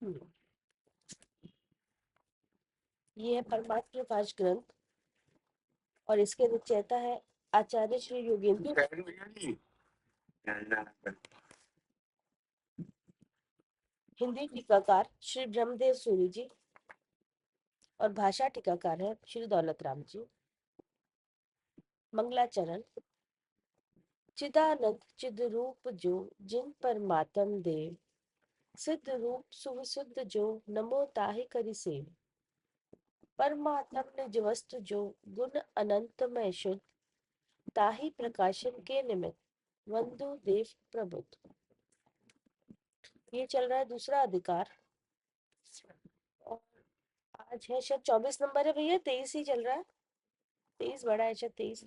हम्म, ये है परमार्थ प्रकाश ग्रंथ और इसके रचयिता है आचार्य श्री योगेंद्र। हिंदी टीकाकार श्री ब्रह्मदेव सूरी जी और भाषा टीकाकार है श्री दौलत राम जी। मंगलाचरण। चिदानंद चिद रूप जो जिन पर मातम देव, सिद्ध रूप सुविशुद्ध जो नमो ताहि करि सेव। परमात्म निज वस्तु जो गुण अनंत में शुद्ध, ताहि प्रकाशन के निमित्त वंदु देव प्रबुद्ध। ये चल रहा है दूसरा अधिकार और आज है शायद 24 नंबर है भैया, 23 ही चल रहा है। 23 बड़ा है शायद, 23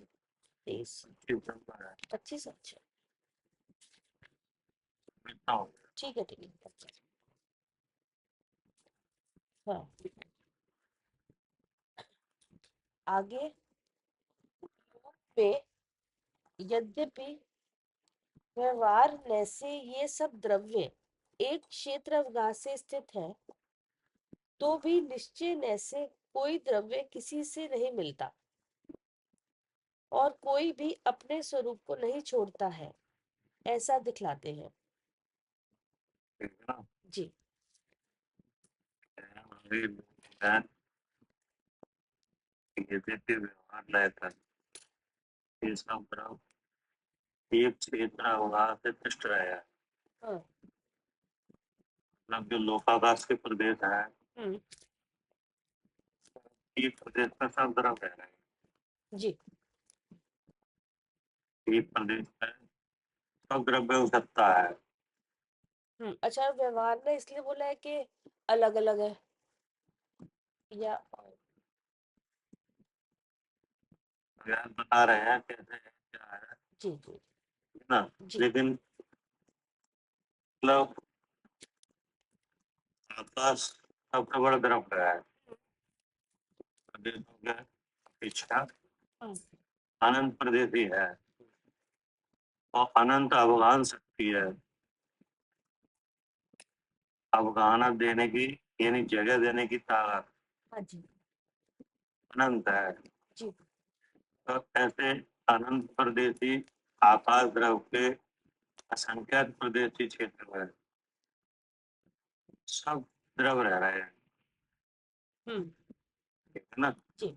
23 25। अच्छा ठीक है ठीक है। हाँ आगे पे यद्यपि व्यवहार न से ये सब द्रव्य एक क्षेत्र अवकाश से स्थित है, तो भी निश्चय न से कोई द्रव्य किसी से नहीं मिलता और कोई भी अपने स्वरूप को नहीं छोड़ता है, ऐसा दिखलाते हैं जी। व्यवहार रहता है, इसका मतलब एक क्षेत्र अवकाश से पृष्ठ रहेगा। हाँ मतलब जो लोकाकाश के प्रदेश है, एक प्रदेश में सब द्रव रह रहे हैं। जी एक प्रदेश में सब द्रव्य हो सकता है। अच्छा व्यवहार ने इसलिए बोला है कि अलग अलग है या ज्ञान बता रहे हैं कैसे है क्या है जी जी ना। जी लेकिन मतलब आकाश सबसे बड़ा द्रव है, प्रदेश हो गया इच्छा हाँ, अनंत प्रदेश ही है और अनंत अवगान शक्ति है। अवगाहना देने की यानी जगह देने की ताकत हाँ जी अनंत है। जी तो ऐसे अनंत प्रदेशी आकाश द्रव के असंख्यात प्रदेशी क्षेत्र में सब द्रव रह रहे हैं, ठीक है ना। जी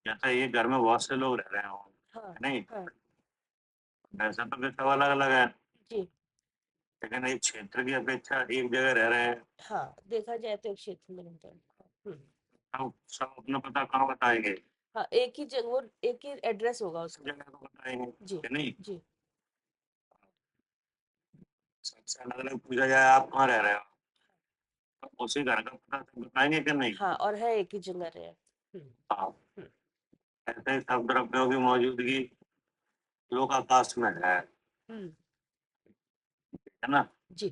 जैसे ये घर में बहुत से लोग रह रहे हो, हाँ नहीं हाँ वैसे तो सब अलग अलग है, जी लेकिन एक क्षेत्र की अपेक्षा एक जगह रह रहे हैं। हाँ देखा जाए तो एक क्षेत्र में रहता है। सब सब अपना पता कहाँ बताएंगे, हाँ एक ही जगह, वो एक ही एड्रेस होगा उसका। जगह को बताएंगे जी कि नहीं। जी सबसे अलग अलग पूछा जाए आप कहाँ रह रहे हो, तो उसी घर का पता सब बताएंगे कि नहीं। हाँ और है एक ही जगह रहे। हाँ ऐसे ही सब द्रव्यों की मौजूदगी लोकाकाश में है ना। जी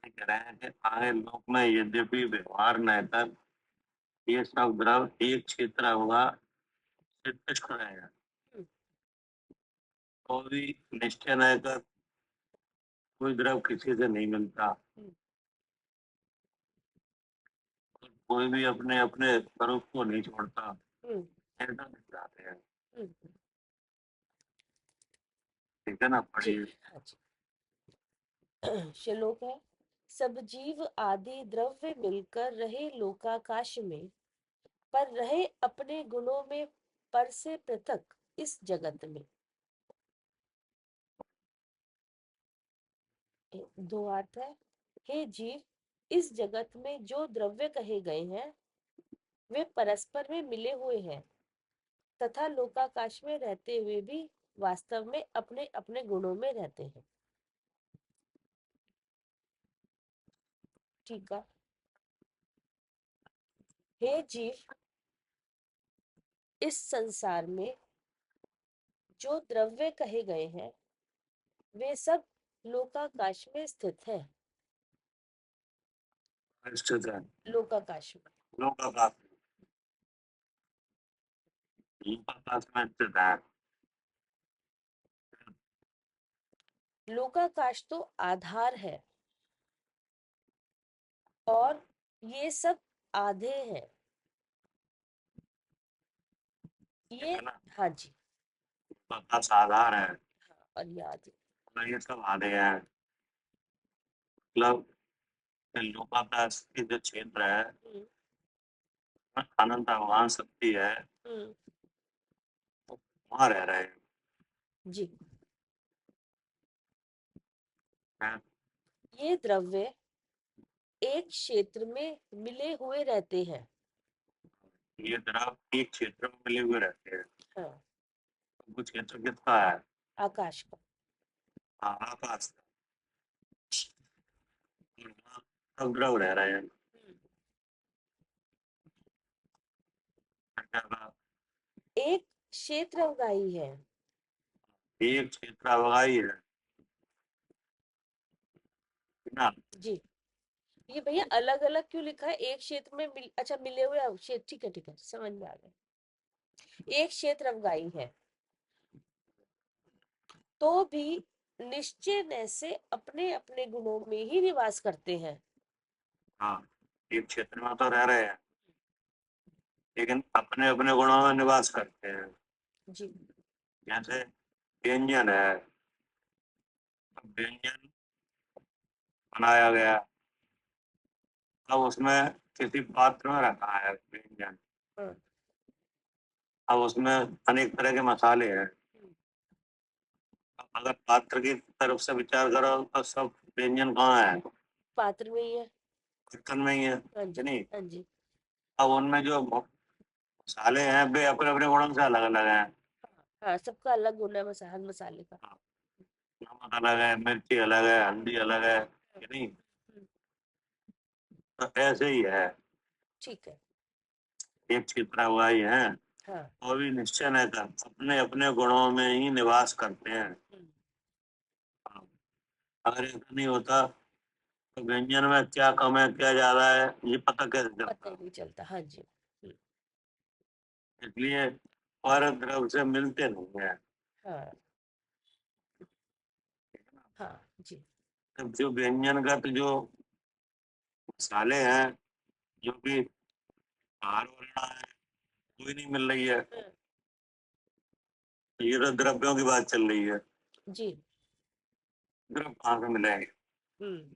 कह रहे हैं कि आगे लोक में यद्यपि व्यवहार रहकर ये सब द्रव एक क्षेत्र होगा निर्दिष्ट रहेगा, तो भी निश्चय रहकर कोई द्रव किसी से नहीं मिलता, कोई भी अपने अपने स्वरूप को नहीं छोड़ता, ऐसा दिखलाते हैं। ठीक है ना, जी पढ़िए। हाँ जी श्लोक है। सब जीव आदि द्रव्य मिलकर रहे लोकाकाश में, पर रहे अपने गुणों में पर से पृथक इस जगत में। दो अर्थ है। हे जीव, इस जगत में जो द्रव्य कहे गए हैं वे परस्पर में मिले हुए हैं तथा लोकाकाश में रहते हुए भी वास्तव में अपने अपने गुणों में रहते हैं। ठीक है। हे जीव, इस संसार में जो द्रव्य कहे गए हैं वे सब लोकाकाश में स्थित है। स्थित है लोकाकाश में लोकाकाश, लोकाकाश में स्थित है। लोकाकाश तो आधार है और ये सब आधे हैं। ठीक ये है ना। हाँ जी। प्रकाश आधार है, हाँ, और ये आधे। तो ये सब आधे हैं। मतलब लोकाकाश के जो क्षेत्र है, हम्म, अनंत आह्वान शक्ति है, हम्म, वहां रह रहे जी। हैं। ये द्रव्य एक क्षेत्र में मिले हुए रहते हैं। ये द्रव एक क्षेत्र में मिले हुए रहते हैं। हाँ, वो क्षेत्र किसका है? आकाश का। हाँ, आकाश का। और वहाँ सब द्रव रह रहे हैं। हम्म, क्या कहा? एक क्षेत्र अवगाही है। एक क्षेत्र अवगाही है ना। जी। ये भैया अलग अलग क्यों लिखा है? एक क्षेत्र में अच्छा, मिले हुए क्षेत्र, ठीक है ठीक है, समझ में आ गया। एक क्षेत्र अवगाही है, तो भी निश्चय न से अपने अपने गुणों में ही निवास करते हैं। हाँ, एक क्षेत्र में तो रह रहे हैं, लेकिन अपने अपने गुणों में निवास करते हैं। जी। जैसे व्यंजन है, अब व्यंजन बनाया गया, अब उसमें किसी पात्र में रखा है व्यंजन, हाँ, अब उसमें अनेक तरह के मसाले हैं। अब अगर पात्र की तरफ से विचार करो तो सब व्यंजन कहाँ है? पात्र में ही है। बर्तन में ही है हाँ कि जी, नहीं। हाँ जी। अब उनमें जो मसाले हैं वे अपने अपने गुणों से अलग अलग हैं। हाँ, सबका अलग गुण है मसाले का। हाँ, नमक अलग है, मिर्ची अलग है, हल्दी अलग है हाँ, कि नहीं। हम्म, तो ऐसे ही है, ठीक है। एक चित्रा हुआ ही है। हाँ। वो भी निश्चय न कर अपने अपने गुणों में ही निवास करते हैं। हम्म, हाँ, अगर ऐसा नहीं होता तो व्यंजन में क्या कम है क्या ज्यादा है ये पता कैसे पता ही चलता। नहीं चलता। हाँ जी। इसलिए पर द्रव से मिलते नहीं है। हाँ, हाँ जी। अब जो व्यंजनगत जो मसाले हैं, जो कि आहार वर्ण है, कोई नहीं मिल रही है। हाँ, ये तो द्रव्यों की बात चल रही है। जी। द्रव कहाँ से मिलेंगे? हम्म।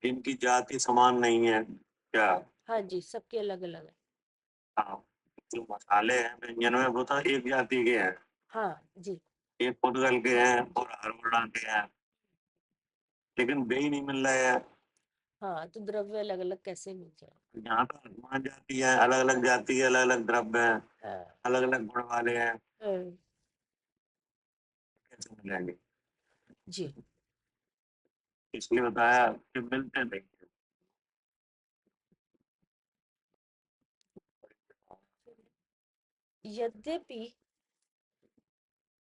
इनकी जाति समान नहीं है क्या? हाँ जी, सबके अलग अलग है। हाँ, जो मसाले हैं व्यंजन में वो तो एक जाति के हैं, हाँ जी। एक पुद्गल के हैं जी। और हरवड़ा के हैं, लेकिन वे ही नहीं मिल रहे हैं। हाँ, तो द्रव्य अलग अलग कैसे मिल जाए? यहाँ तो अनुमान जाति है, अलग अलग जाति के अलग अलग द्रव्य हैं, हाँ। अलग अलग गुण वाले हैं, हाँ, कैसे मिलेंगे? जी। इसलिए बताया कि मिलते नहीं हैं। यद्यपि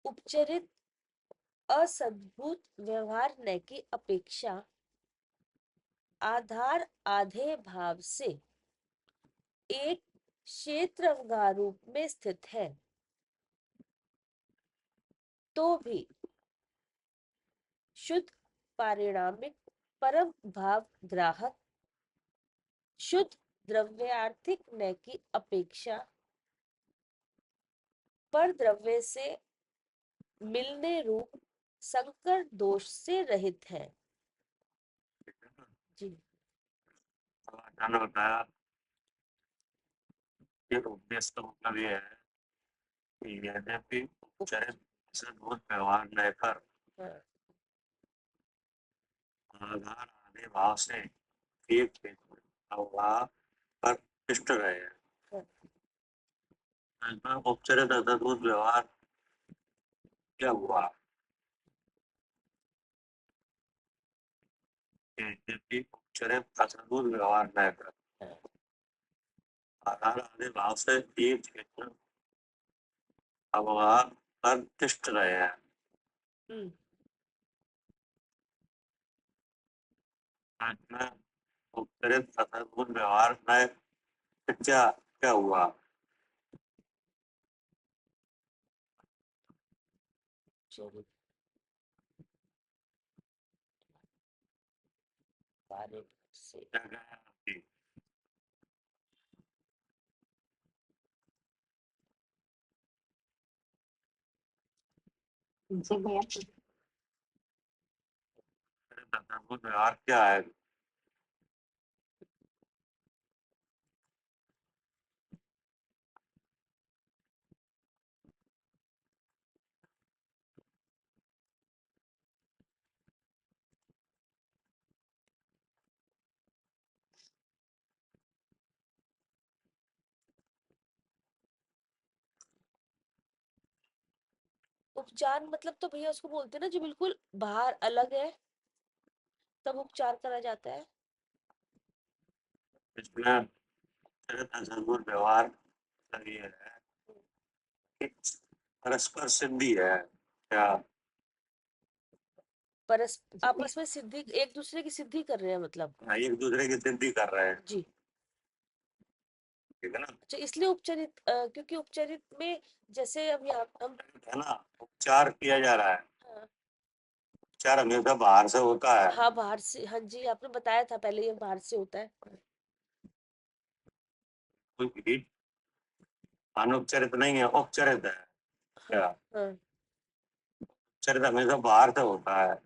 उपचरित असद्भुत व्यवहार न की अपेक्षा आधार आधे भाव से एक क्षेत्र अवगाह रूप में स्थित है, तो भी शुद्ध पारिणामिक परम भाव ग्राहक शुद्ध द्रव्यार्थिक न की अपेक्षा पर द्रव्य से मिलने रूप संकर दोष से रहित है। जी। तो आचार्य ने बताया कि उपदेश का मतलब ये है कि यद्यपि उपचरित असद्भुत व्यवहार लेकर हाँ, आधार आधे भाव से एक क्षेत्र अवगाह पर तिष्ठ रहे हैं। हाँ, इसमें उपचरित असद्भुत व्यवहार क्या हुआ? यद्यपि उपचरित असद्भुत व्यवहार लेकर हाँ, आधार आधे भाव से एक क्षेत्र अवगाह पर तिष्ठ रहे हैं। हम्म, इसमें उपचरित असद्भुत व्यवहार में क्या क्या हुआ? चलिए। बारे से क्या कहें आपकी? जी भैया। अरे दादा वो व्यवहार क्या है? उपचार मतलब तो भैया उसको बोलते हैं ना जो बिल्कुल बाहर अलग है, तब उपचार करा जाता है। इसमें चरित असद्गुण व्यवहार का ये है कि परस्पर सिद्धि है क्या? आपस में सिद्धि, एक दूसरे की सिद्धि कर रहे हैं मतलब। एक दूसरे की सिद्धि कर रहे हैं, जी। ठीक है ना? अच्छा, इसलिए उपचरित, क्योंकि उपचरित में जैसे अब यहाँ हम, है ना, उपचार किया जा रहा है। हाँ, उपचार हमेशा बाहर से होता है। हाँ बाहर से, हाँ जी आपने बताया था पहले, ये बाहर से होता है। कोई भी अनुपचरित नहीं है, उपचरित है हाँ, क्या? हाँ, उपचरित हमेशा बाहर से होता है।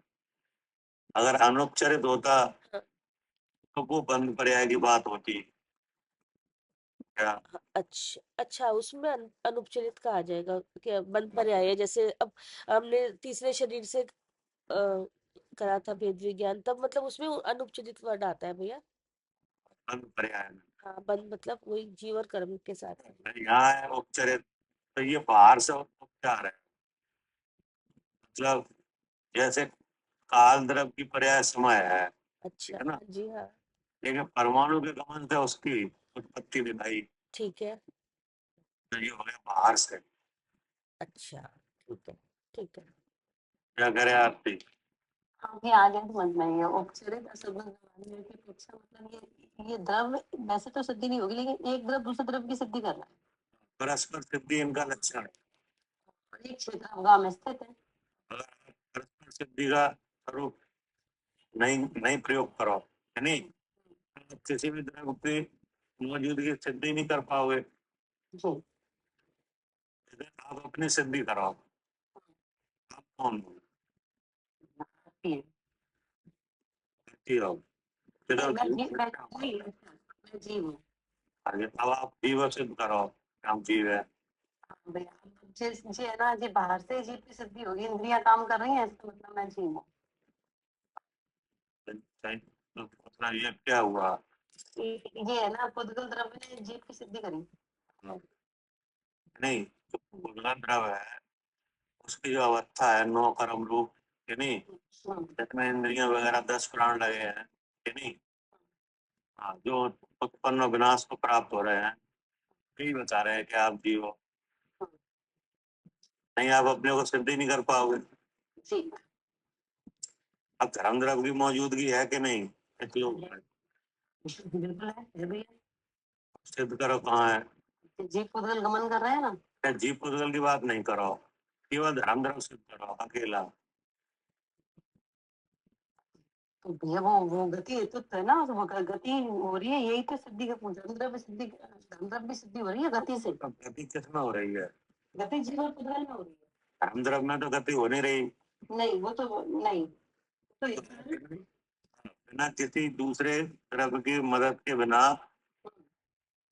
अगर अनुपचरित होता हाँ, तो वो बंद पर्याय की बात होती क्या? हाँ, अच्छा अच्छा, उसमें अनुपचरित का आ जाएगा क्या, बंद पर्याय है, जैसे अब हमने तीसरे शरीर से करा था भेद विज्ञान, तब मतलब उसमें वो अनुपचरित वर्ड आता है भैया। बंद पर्याय में हाँ, बंद मतलब वही जीव और कर्म के साथ है। यहाँ है उपचरित, तो ये बाहर से उपचार है। मतलब जैसे काल द्रव की पर्याय समय है, ठीक अच्छा, है ना? हाँ जी, हाँ, लेकिन परमाणु के गमन से उसकी उत्पत्ति दिखाई, ठीक है। तो ये हो गया बाहर से। अच्छा, ठीक है, ठीक है। क्या करे आपकी? आगे आगे समझ में आई है। औपचारिक असंबद्ध व्यवहार की अपेक्षा मतलब ये द्रव वैसे तो सिद्धि नहीं होगी, लेकिन एक द्रव दूसरे द्रव की सिद्धि कर रहा परस्पर सिद्धि इनका लक्षण है। है, एक क्षेत्र अवगाह में स्थित है। अगर आप परस्पर सिद्धि का स्वरूप नहीं नहीं प्रयोग करो, है नहीं, तो आप किसी भी द्रव की मौजूदगी सिद्धि नहीं कर पाओगे। जी। इसलिए आप अपनी सिद्धि करो। आप कौन हो? ठीक। व्यक्ति हो। फिर नहीं, आप मैं जीव जी से मैं क्या हो? नहीं, मैं जीव हूँ। आगे अब आप जीव सिद्ध करो कि हम जीव है। हाँ भैया, जी है ना जी, बाहर से जीव की सिद्धि होगी, इंद्रियां काम कर रही हैं, इसका मतलब मैं जीव हूँ। तो मतलब ये क्या हुआ? ये है ना, पुद्गल द्रव्य ने जीव की सिद्धि करी। नहीं, जो पूर्ण द्रव है उसकी जो अवस्था है नौ कर्म रूप, है नहीं, हम्म, जिसमें इंद्रियां वगैरह 10 प्राण लगे हैं, है नहीं, हाँ, जो उत्पन्न विनाश को प्राप्त हो रहे हैं, यही बता रहे हैं कि आप जीव हो। नहीं, आप अपने को सिद्ध ही नहीं कर पाओगे। जी। अब धर्म द्रव की मौजूदगी है कि नहीं, इस लोक में? बिल्कुल है भैया। सिद्ध करो कहाँ है? जीव पुद्गल गमन कर रहे हैं ना। क्या जीव पुद्गल की बात नहीं करो, केवल धर्म द्रव सिद्ध करो अकेला। तो भैया वो गति हेतु तो है ना, तो वो गति हो रही है, यही तो सिद्धि का धर्म द्रव्य सिद्धि, धर्म द्रव्य सिद्धि हो रही है गति से। अब गति किसमें हो रही है? गति जीव और पुद्गल में हो रही धर्म द्रव में तो गति हो नहीं रही। है। नहीं वो तो नहीं, तो बिना किसी दूसरे द्रव की मदद के बिना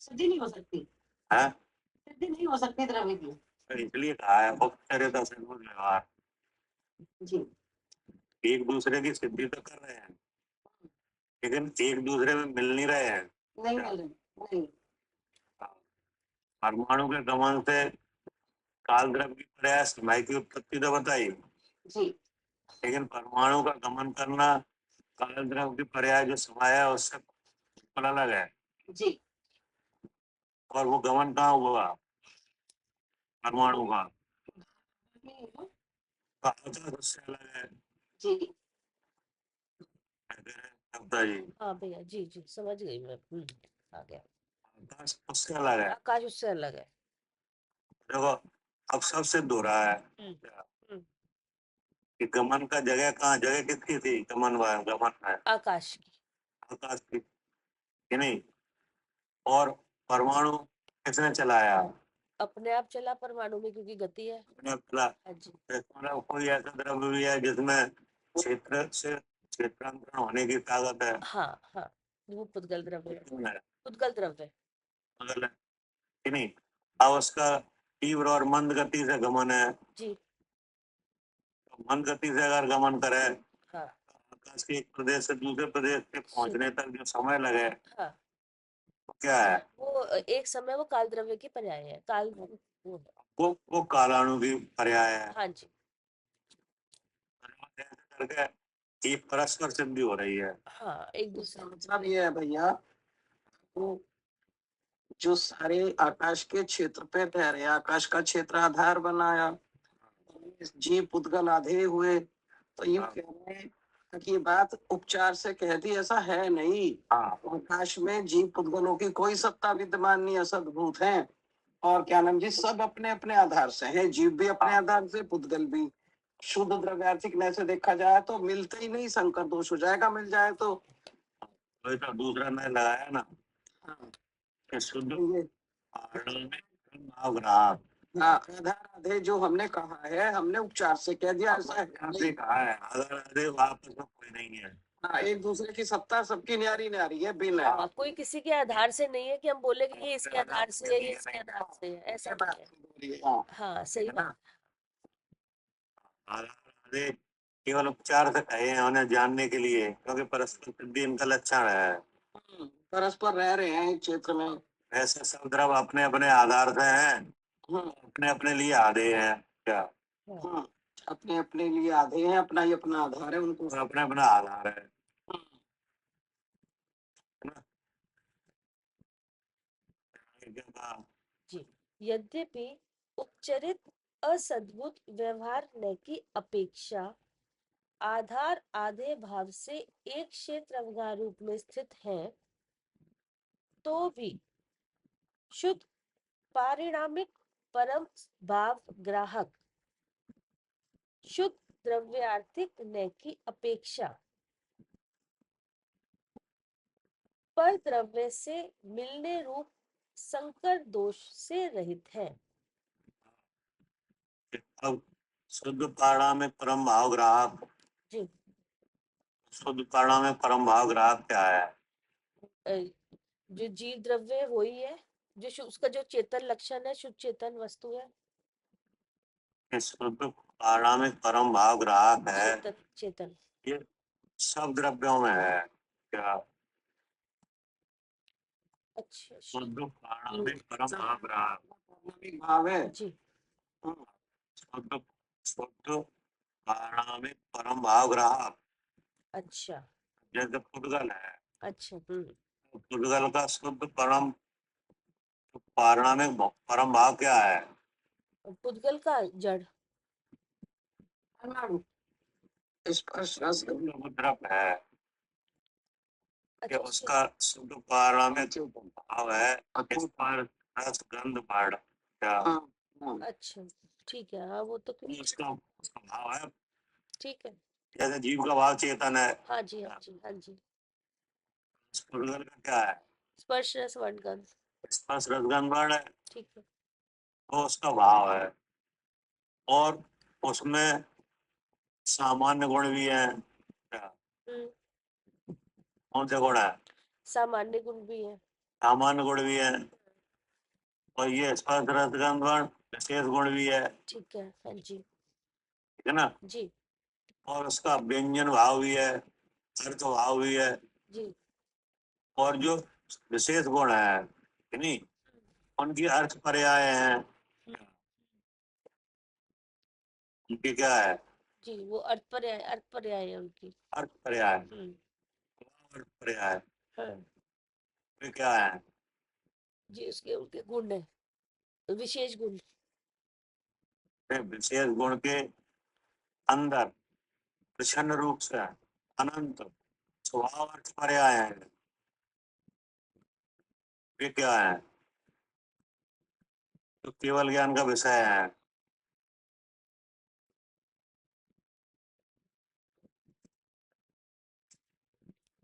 सिद्धि नहीं हो सकती, है, सिद्धि नहीं हो सकती द्रव्य की। तो इसलिए कहा है उपचरित असद्गुण व्यवहार। जी। एक दूसरे की सिद्धि तो कर रहे हैं, लेकिन एक दूसरे में मिल नहीं रहे हैं। नहीं क्या? मिल रही, नहीं। परमाणु के गमन से काल द्रव की पर्याय समय की उत्पत्ति तो बताई, जी। लेकिन परमाणु का गमन करना काल द्रव की पर्याय जो समय है उससे बिल्कुल अलग है। जी। और वो गमन कहाँ हुआ? परमाणु का आकाश उससे अलग है। जी। कहते हैं देवता जी, हाँ भैया, जी जी समझ गई मैं, आ गया। आकाश उससे अलग है। आकाश उससे अलग है। देखो, अब सब सिद्ध हो रहा है हम्म, हम्म, कि गमन का जगह कहाँ, जगह किसकी थी गमन गमन है? आकाश की। आकाश की नहीं। और परमाणु किसने चलाया? अपने आप चला परमाणु में, क्योंकि गति है। अपने आप चला। हाँ जी। मतलब कोई ऐसा द्रव्य भी है जिसमें क्षेत्र से क्षेत्रांतरण होने की ताकत है? हाँ हाँ, वो पुद्गल द्रव्य है। कौन है? पुद्गल द्रव्य। पागल है कि नहीं? अब उसका तीव्र और मंद गति से गमन है। जी। तो मंद गति से अगर गमन करे, हाँ आकाश के एक प्रदेश से दूसरे प्रदेश के पहुंचने तक जो समय लगे, हाँ, तो क्या है? वो एक समय वो काल द्रव्य की पर्याय है। काल वो है। वो कालाणु की पर्याय है। हाँ जी। ऐसे करके ये परस्पर सिद्धि हो रही है। हाँ, एक दूसरे मतलब ये है भैया, तो जो सारे आकाश के क्षेत्र पे ठहरे, आकाश का क्षेत्र आधार बनाया, जीव पुद्गल आधे हुए, तो यूं हाँ। कह रहे हैं कि ये बात उपचार से कह दी, ऐसा है नहीं। हाँ, आकाश में जीव पुद्गलों की कोई सत्ता विद्यमान नहीं, असद्भूत हैं। और क्या नाम जी, सब अपने अपने आधार से हैं, जीव भी अपने आधार से, पुद्गल भी। शुद्ध द्रव्यार्थिक नए से देखा जाए तो मिलते ही नहीं, संकर दोष हो जाएगा मिल जाए तो। वही तो दूसरा ने लगाया ना हाँ, कि शुद्ध ये कारण में भावग्राहक। हाँ, आधार आधे जो हमने कहा है, हमने उपचार से कह दिया, ऐसा है आपने नहीं। कहा है अगर अरे आपस में कोई नहीं है। हाँ, एक दूसरे की सत्ता सबकी न्यारी न्यारी है, बिन है। हाँ, कोई किसी के आधार से नहीं है कि हम बोले कि ये इसके आधार से है, ये इसके आधार से है, ऐसा ये नहीं बात है। हो रही है। हाँ, हाँ, सही है ना? बात। आधार आधे केवल उपचार से कहे हैं उन्हें जानने के लिए, क्योंकि परस्पर सिद्धि इनका लक्षण है। परस्पर रह रहे हैं एक क्षेत्र में। ऐसे सब द्रव अपने अपने आधार से हैं, हम्म, अपने अपने लिए आधे हैं। क्या? हाँ, हम्म, अपने अपने लिए आधे हैं, अपना ही अपना आधार है उनको। और अपने अपना आधार है ना? ये क्या कहा? जी। यद्यपि उपचरित असद्भुत व्यवहार न की अपेक्षा आधार आधे भाव से एक क्षेत्र अवगाह रूप में स्थित है, तो भी शुद्ध पारिणामिक परम भाव ग्राहक शुद्ध द्रव्यार्थिक न की अपेक्षा पर द्रव्य से मिलने रूप संकर दोष से रहित है। अब शुद्ध पारणा में परम भाव ग्राहक, जी। शुद्ध पारणा में परम भाव ग्राहक क्या है? जो जीव द्रव्य वही है, जो उसका जो चेतन लक्षण है, शुद्ध चेतन वस्तु है। कि शुद्ध पारणा में परम भाव ग्राहक है, चेतन चेतन। ये सब द्रव्यों में है। क्या? अच्छा, शुद्ध पारणा में परम भाव ग्राहक। पारिणामिक भाव है। जी। हम्म, शुद्ध शुद्ध पारणा में परम भाव ग्राहक, अच्छा जैसे पुद्गल है। अच्छा। तो पुद्गल का शुद्ध परम पारणा में परम भाव क्या है? पुद्गल का जड़। स्पर्श रस द्रव्य है कि अच्छा उसका शुद्ध पारणा में जो भाव है, स्पर्श रस गंध वर्ण। क्या? हाँ, हाँ, अच्छा, ठीक है। हाँ, वो तो उसका उसका भाव है। ठीक है। जैसे जीव का भाव चेतन है, हाँ जी, हाँ जी, हाँ जी। पुद्गल का क्या है? स्पर्श रस वर्णगंध। स्पर्श रस गंध वर्ण है, ठीक है। वो उसका भाव है। और उसमें सामान्य गुण भी है। क्या? हम्म। कौन से गुण है? सामान्य गुण भी है। सामान्य गुण भी है। और ये स्पर्श रस गंध वर्ण विशेष गुण भी है। ठीक है। हाँ जी। ठीक है ना? जी। और उसका व्यंजन भाव भी है, अर्थ भाव भी है। जी। और जो विशेष गुण है कि नहीं, उनकी अर्थ पर्याय हैं। उनकी क्या है? जी, वो अर्थ पर्याय है उनकी। अर्थ पर्याय। हम्म। अर्थ पर्याय हाँ वे क्या है? जी, उसके उनके गुण है, विशेष गुण। वे विशेष गुण के अंदर प्रसन्न रूप से अनंत स्वभाव अर्थ पर्याय हैं। वे क्या है? तो केवल ज्ञान का विषय है।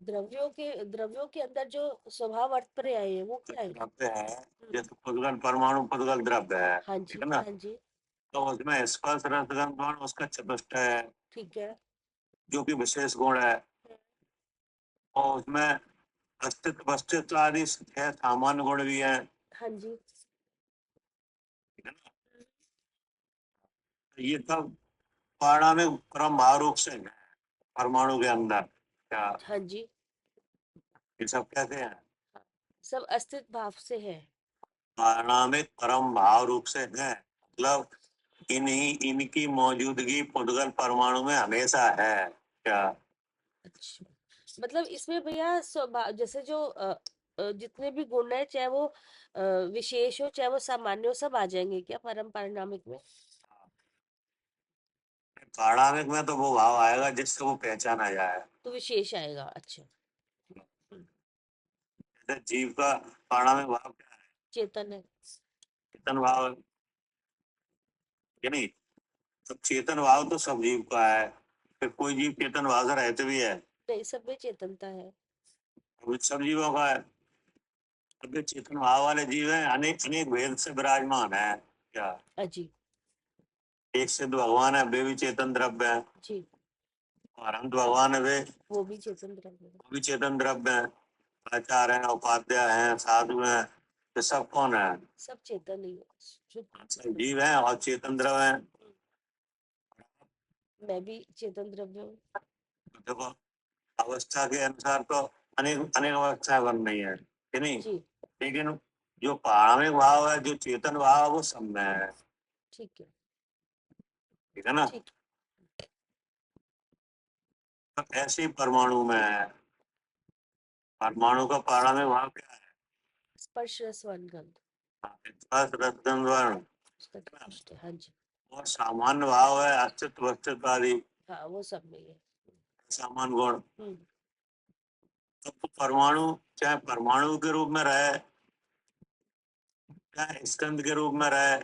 द्रव्यों के अंदर जो स्वभाव अर्थ पर्याय है वो क्या है? द्रव्य है, जैसे पुद्गल परमाणु पुद्गल द्रव्य है, हाँ ठीक जी, है ना? हाँ जी, तो उसमें स्पर्श रसगंध वर्ण उसका चतुष्ट है, ठीक है। जो कि विशेष गुण है, और उसमें अस्तित्व अस्तित्व आदि है, सामान्य गुण भी है, हाँ जी, ठीक है ना? तो ये सब पारमाणु क्रम भाव रूप से है परमाणु के अंदर। क्या हाँ जी, ये सब कैसे हैं? सब अस्तित्व भाव से है। पारमाणिक परम भाव रूप से है, मतलब इनकी मौजूदगी पुद्गल परमाणु में हमेशा है। क्या अच्छा, मतलब इसमें भैया स्वभाव जैसे जो जितने भी गुण है, चाहे वो विशेष हो चाहे वो सामान्य हो, सब आ जाएंगे क्या परम पारिणामिक में? पारमाणिक में तो वो भाव आएगा जिससे वो पहचाना जाए। तो विशेष आएगा। अच्छा। जैसे जीव का पारमाणिक भाव क्या है? चेतन है। चेतन भाव है कि नहीं? तो चेतन भाव तो सब जीव का है, फिर कोई जीव चेतन भाव से रहते भी है? नहीं, सब में चेतनता है। वो सब जीवों का है। अब ये चेतन भाव वाले जीव हैं, अनेक अनेक भेद से विराजमान है। क्या अजी। एक सिद्ध भगवान है, वे भी चेतन द्रव्य है, जी। और अनंत भगवान है, वे वो भी चेतन द्रव्य है। भी चेतन द्रव्य है। आचार्य हैं, उपाध्याय हैं, साधु हैं, ये सब कौन है? सब चेतन ही है। सब जीव हैं और चेतन द्रव्य हैं। मैं भी चेतन द्रव्य हूँ। देखो, अवस्था के अनुसार तो अनेक अनेक अवस्थाएं बन रही है कि नहीं? जी। लेकिन जो पारमिक भाव है, जो चेतन भाव है, वो सब में है, ठीक है। ठीक है ना? ठीक। तो ऐसे ही परमाणु में है। परमाणु का पारमिक भाव क्या है? स्पर्श रस वर्ण गंध। स्पर्श रस गंध वर्ण। उसका चतुष्ट है। हाँ जी। और सामान्य भाव है अस्तित्व अस्तित्व आदि हाँ, वो सब में ही है। सामान्य गुण। हम्म। तो परमाणु चाहे परमाणु के रूप में रहे, चाहे स्कंद के रूप में रहे,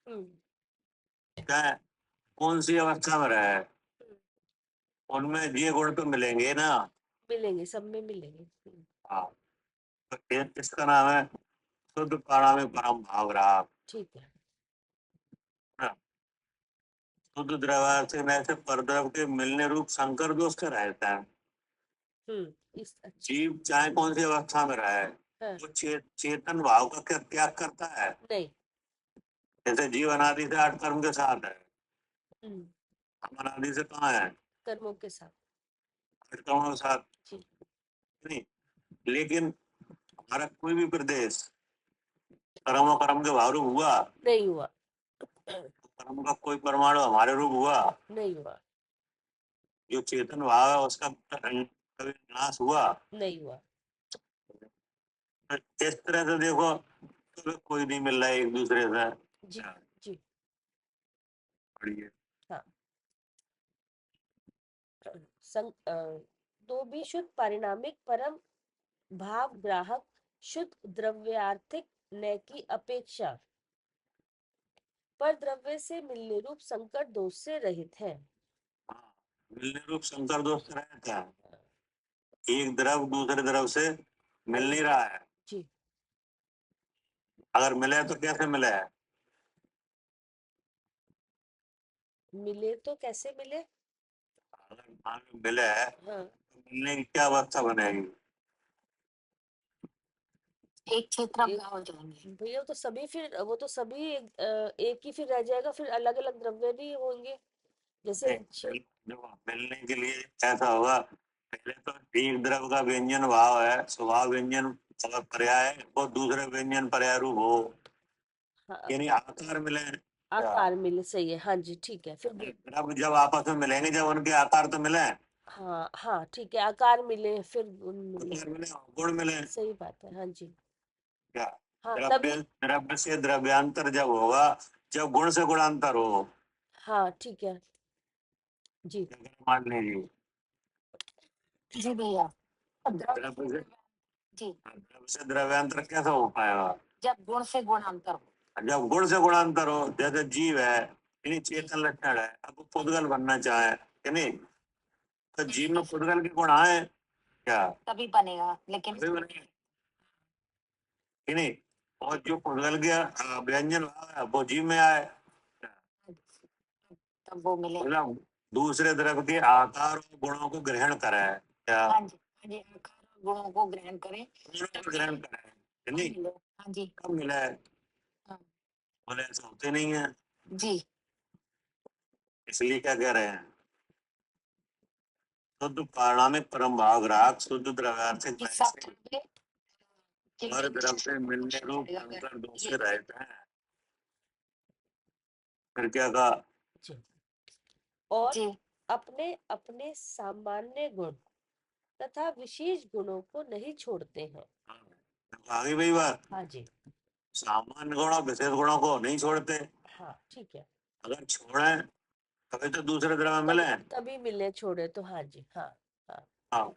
हम्म। चाहे कौन सी अवस्था में रहे, उनमें ये गुण तो मिलेंगे ना। मिलेंगे, सब में मिलेंगे। हाँ, तो इसका नाम है शुद्ध पारमिक परम भाव रहा। ठीक है। शुद्ध द्रव्य में से परद्रव के मिलने रूप संकर दोष का रहता है। इस अच्छा। जीव चाहे कौन सी अवस्था में रहे, हाँ। वो चेतन भाव का क्या त्याग करता है? नहीं। जैसे जीव अनादि से आठ कर्म के साथ है, हम्म। हम अनादि से कहाँ है? कर्मों के साथ। आठ कर्मों के साथ जी। नहीं। लेकिन हमारा कोई भी प्रदेश कर्म और कर्म के भाव रूप हुआ? नहीं हुआ। कर्म का कोई परमाणु हमारे रूप हुआ? नहीं हुआ। जो चेतन भाव है उसका कभी नाश हुआ? नहीं हुआ। इस तरह से देखो, तो कोई नहीं मिल रहा है एक दूसरे से। जी। जी। बढ़िया। हाँ। संग तो भी शुद्ध पारिणामिक परम भाव ग्राहक शुद्ध द्रव्यार्थिक न की अपेक्षा पर द्रव्य से मिलने रूप संकट दोष से रहित है। हाँ, मिलने रूप संकर दोष रहता है। एक द्रव दूसरे द्रव से मिल नहीं रहा है। जी। अगर मिले तो कैसे मिले? मिले तो कैसे मिले? अगर मान लो मिले हाँ। तो मिलने की क्या अवस्था बनेगी? एक क्षेत्र में हो जाएंगे। भैया तो सभी फिर वो तो सभी एक ही फिर रह जाएगा, फिर अलग अलग द्रव्य भी होंगे जैसे देखो, मिलने के लिए ऐसा होगा, पहले तो एक द्रव का व्यंजन भाव है, स्वभाव व्यंजन अगर पर्याय है, वो दूसरे व्यंजन पर्याय रूप हो, हाँ, यानी आकार मिले। आकार मिले। सही है। हाँ जी, ठीक है फिर द्रव जब आपस में मिलेंगे, जब उनके आकार तो मिले, हाँ हाँ, ठीक है, आकार मिले फिर गुण मिले। आकार मिले, गुण मिले। सही बात है। हाँ जी। क्या हाँ द्रव्य तभी। द्रव्य से द्रव्यांतर जब होगा, जब गुण से गुणांतर हो। हाँ ठीक है। जी। मान लीजिए जी भैया। द्रव्य से जी। द्रव्य से द्रव्यांतर कैसा हो पाएगा? जब गुण से गुणांतर हो। जब गुण से गुणांतर हो, जैसे जीव है यानी चेतन लक्षण है, अब वो पुद्गल बनना चाहे कि नहीं, तो जीव में पुद्गल के गुण आए क्या तभी बनेगा, लेकिन अभी बनेगा कि नहीं। और जो पुद्गल के व्यंजन भाव है वो जीव में आए, तब वो मिले। मतलब दूसरे द्रव्य के आकार और गुणों को ग्रहण करे, क्या हाँ जी, हाँ जी, आकार और गुणों को ग्रहण करें गुणों को ग्रहण करे, कि तब नहीं। मिले। हाँ जी, कब मिला है, हाँ बोले ऐसा होते नहीं है। जी, इसलिए क्या कह रहे हैं, शुद्ध पारणामिक परम भाव ग्राहक शुद्ध द्रव्यार्थिक कि नय सब से द्रव्य के हर व्यंजन द्रव्य से मिलने रूप रहेगा, अंतर दो ये से रहते हैं। फिर क्या कहा, जी। और जी, अपने अपने सामान्य गुण तथा विशेष गुणों को नहीं छोड़ते हैं। आगे वही बात, हाँ जी, सामान्य गुण और विशेष गुणों को नहीं छोड़ते। हाँ ठीक है। अगर छोड़े तभी तो दूसरे द्रव्य मिले। तभी मिलने छोड़े तो, हाँ जी, हाँ हाँ हाँ,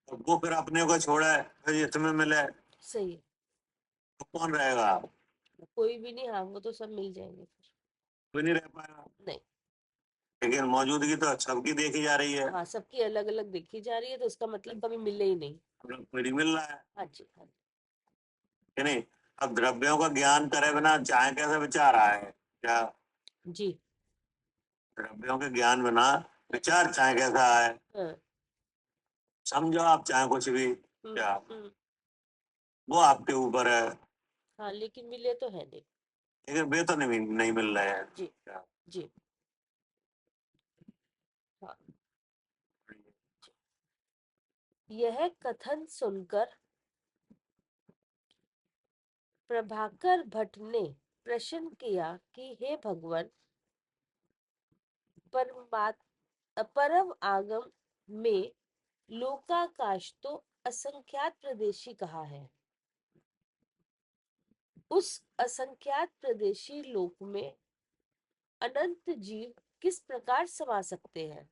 तो वो फिर अपने को छोड़े फिर इसमें मिले सही है। तो कौन रहेगा, कोई भी नहीं, हाँ वो तो सब मिल जाएंगे फिर। कोई नहीं रह पाएगा। नहीं, लेकिन मौजूदगी तो सबकी देखी जा रही है, हाँ सबकी अलग अलग देखी जा रही है, तो इसका मतलब कभी मिले ही नहीं। हम लोग कोई नहीं मिल रहा है, हाँ जी, हाँ कि नहीं। अब द्रव्यों का ज्ञान करे बिना चाहे कैसे विचार आए, क्या जी, द्रव्यों के ज्ञान बिना विचार चाहे कैसा आए, हाँ समझो आप चाहे कुछ भी, क्या हम्म, वो आपके ऊपर है। हाँ लेकिन मिले तो है नहीं। लेकिन वे तो नहीं मिल रहे हैं, जी क्या जी, हाँ। यह कथन सुनकर प्रभाकर भट्ट ने प्रश्न किया कि हे भगवान, परम आगम में लोकाकाश तो असंख्यात प्रदेशी कहा है। उस असंख्यात प्रदेशी लोक में अनंत जीव किस प्रकार समा सकते हैं।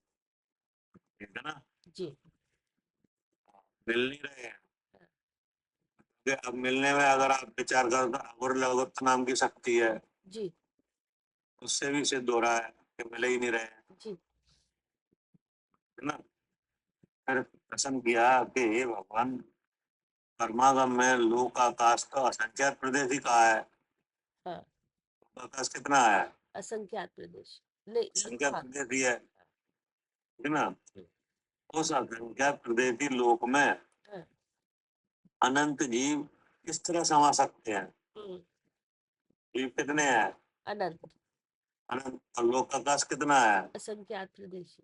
ठीक है ना, जी, मिल नहीं रहे हैं। कि अब मिलने में अगर आप विचार करो तो अघोर लघुत्व नाम की शक्ति है, जी, उससे भी सिद्ध हो रहा है कि मिले ही नहीं रहे हैं, जी, है ना। फिर प्रश्न किया कि हे भगवान, परमागम में लोक आकाश का असंख्यात प्रदेश ही कहा है, हाँ आकाश कितना है, असंख्यात प्रदेश नहीं, संख्यात लोका, प्रदेश ही है ना। हम्म, उस असंख्यात प्रदेशी लोक में हाँ, अनंत जीव किस तरह समा सकते हैं, हम्म, जीव कितने हैं, अनंत अनंत, और लोक आकाश कितना है। असंख्यात प्रदेशी।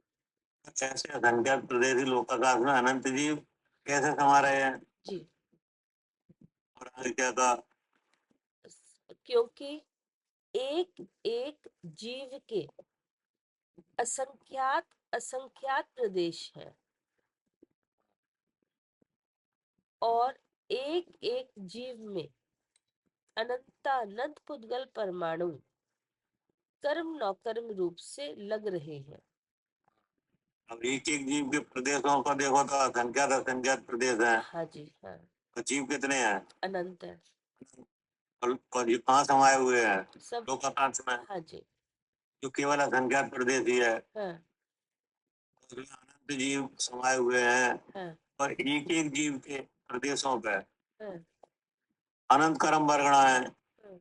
कैसे असंख्यात प्रदेशी लोक आकाश में अनंत जीव कैसे समा रहे हैं। जी, और आगे क्या कहा, क्योंकि एक एक जीव के असंख्यात असंख्यात प्रदेश है, और एक एक जीव में अनंतानंत पुद्गल परमाणु कर्म नौकर्म रूप से लग रहे हैं। अब एक एक जीव के प्रदेशों को देखो तो असंख्यात असंख्यात प्रदेश हैं, हाँ जी, हाँ तो जीव कितने हैं, अनंत है और ये कहाँ समाये हुए हैं, सब। लोक आकाश में, हाँ जी, जो केवल असंख्यात प्रदेश ही है। हाँ उसमें अनंत जीव समाये हुए हैं, हाँ और एक एक जीव के प्रदेशों पे हाँ अनंत कर्म वर्गणा है, हाँ,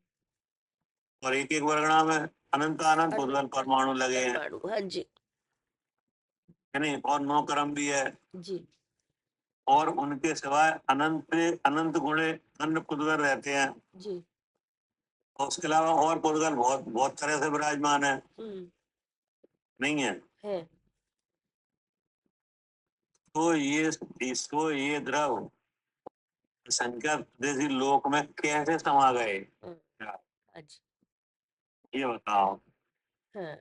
और एक एक वर्गणा में अनंत अनंत पुद्गल अनंत परमाणु लगे हैं, परमाणु, हाँ जी, है नहीं। और नौ कर्म भी है, जी, और उनके सिवाय अनंत अनंत गुणे अन्य पुद्गल रहते हैं, जी, और उसके अलावा और पुद्गल बहुत बहुत तरह से विराजमान है, हम्म, नहीं है। है, तो ये द्रव संख्या देशी लोक में कैसे समा गए, हाँ, क्या? हाँ जी, ये बताओ, हाँ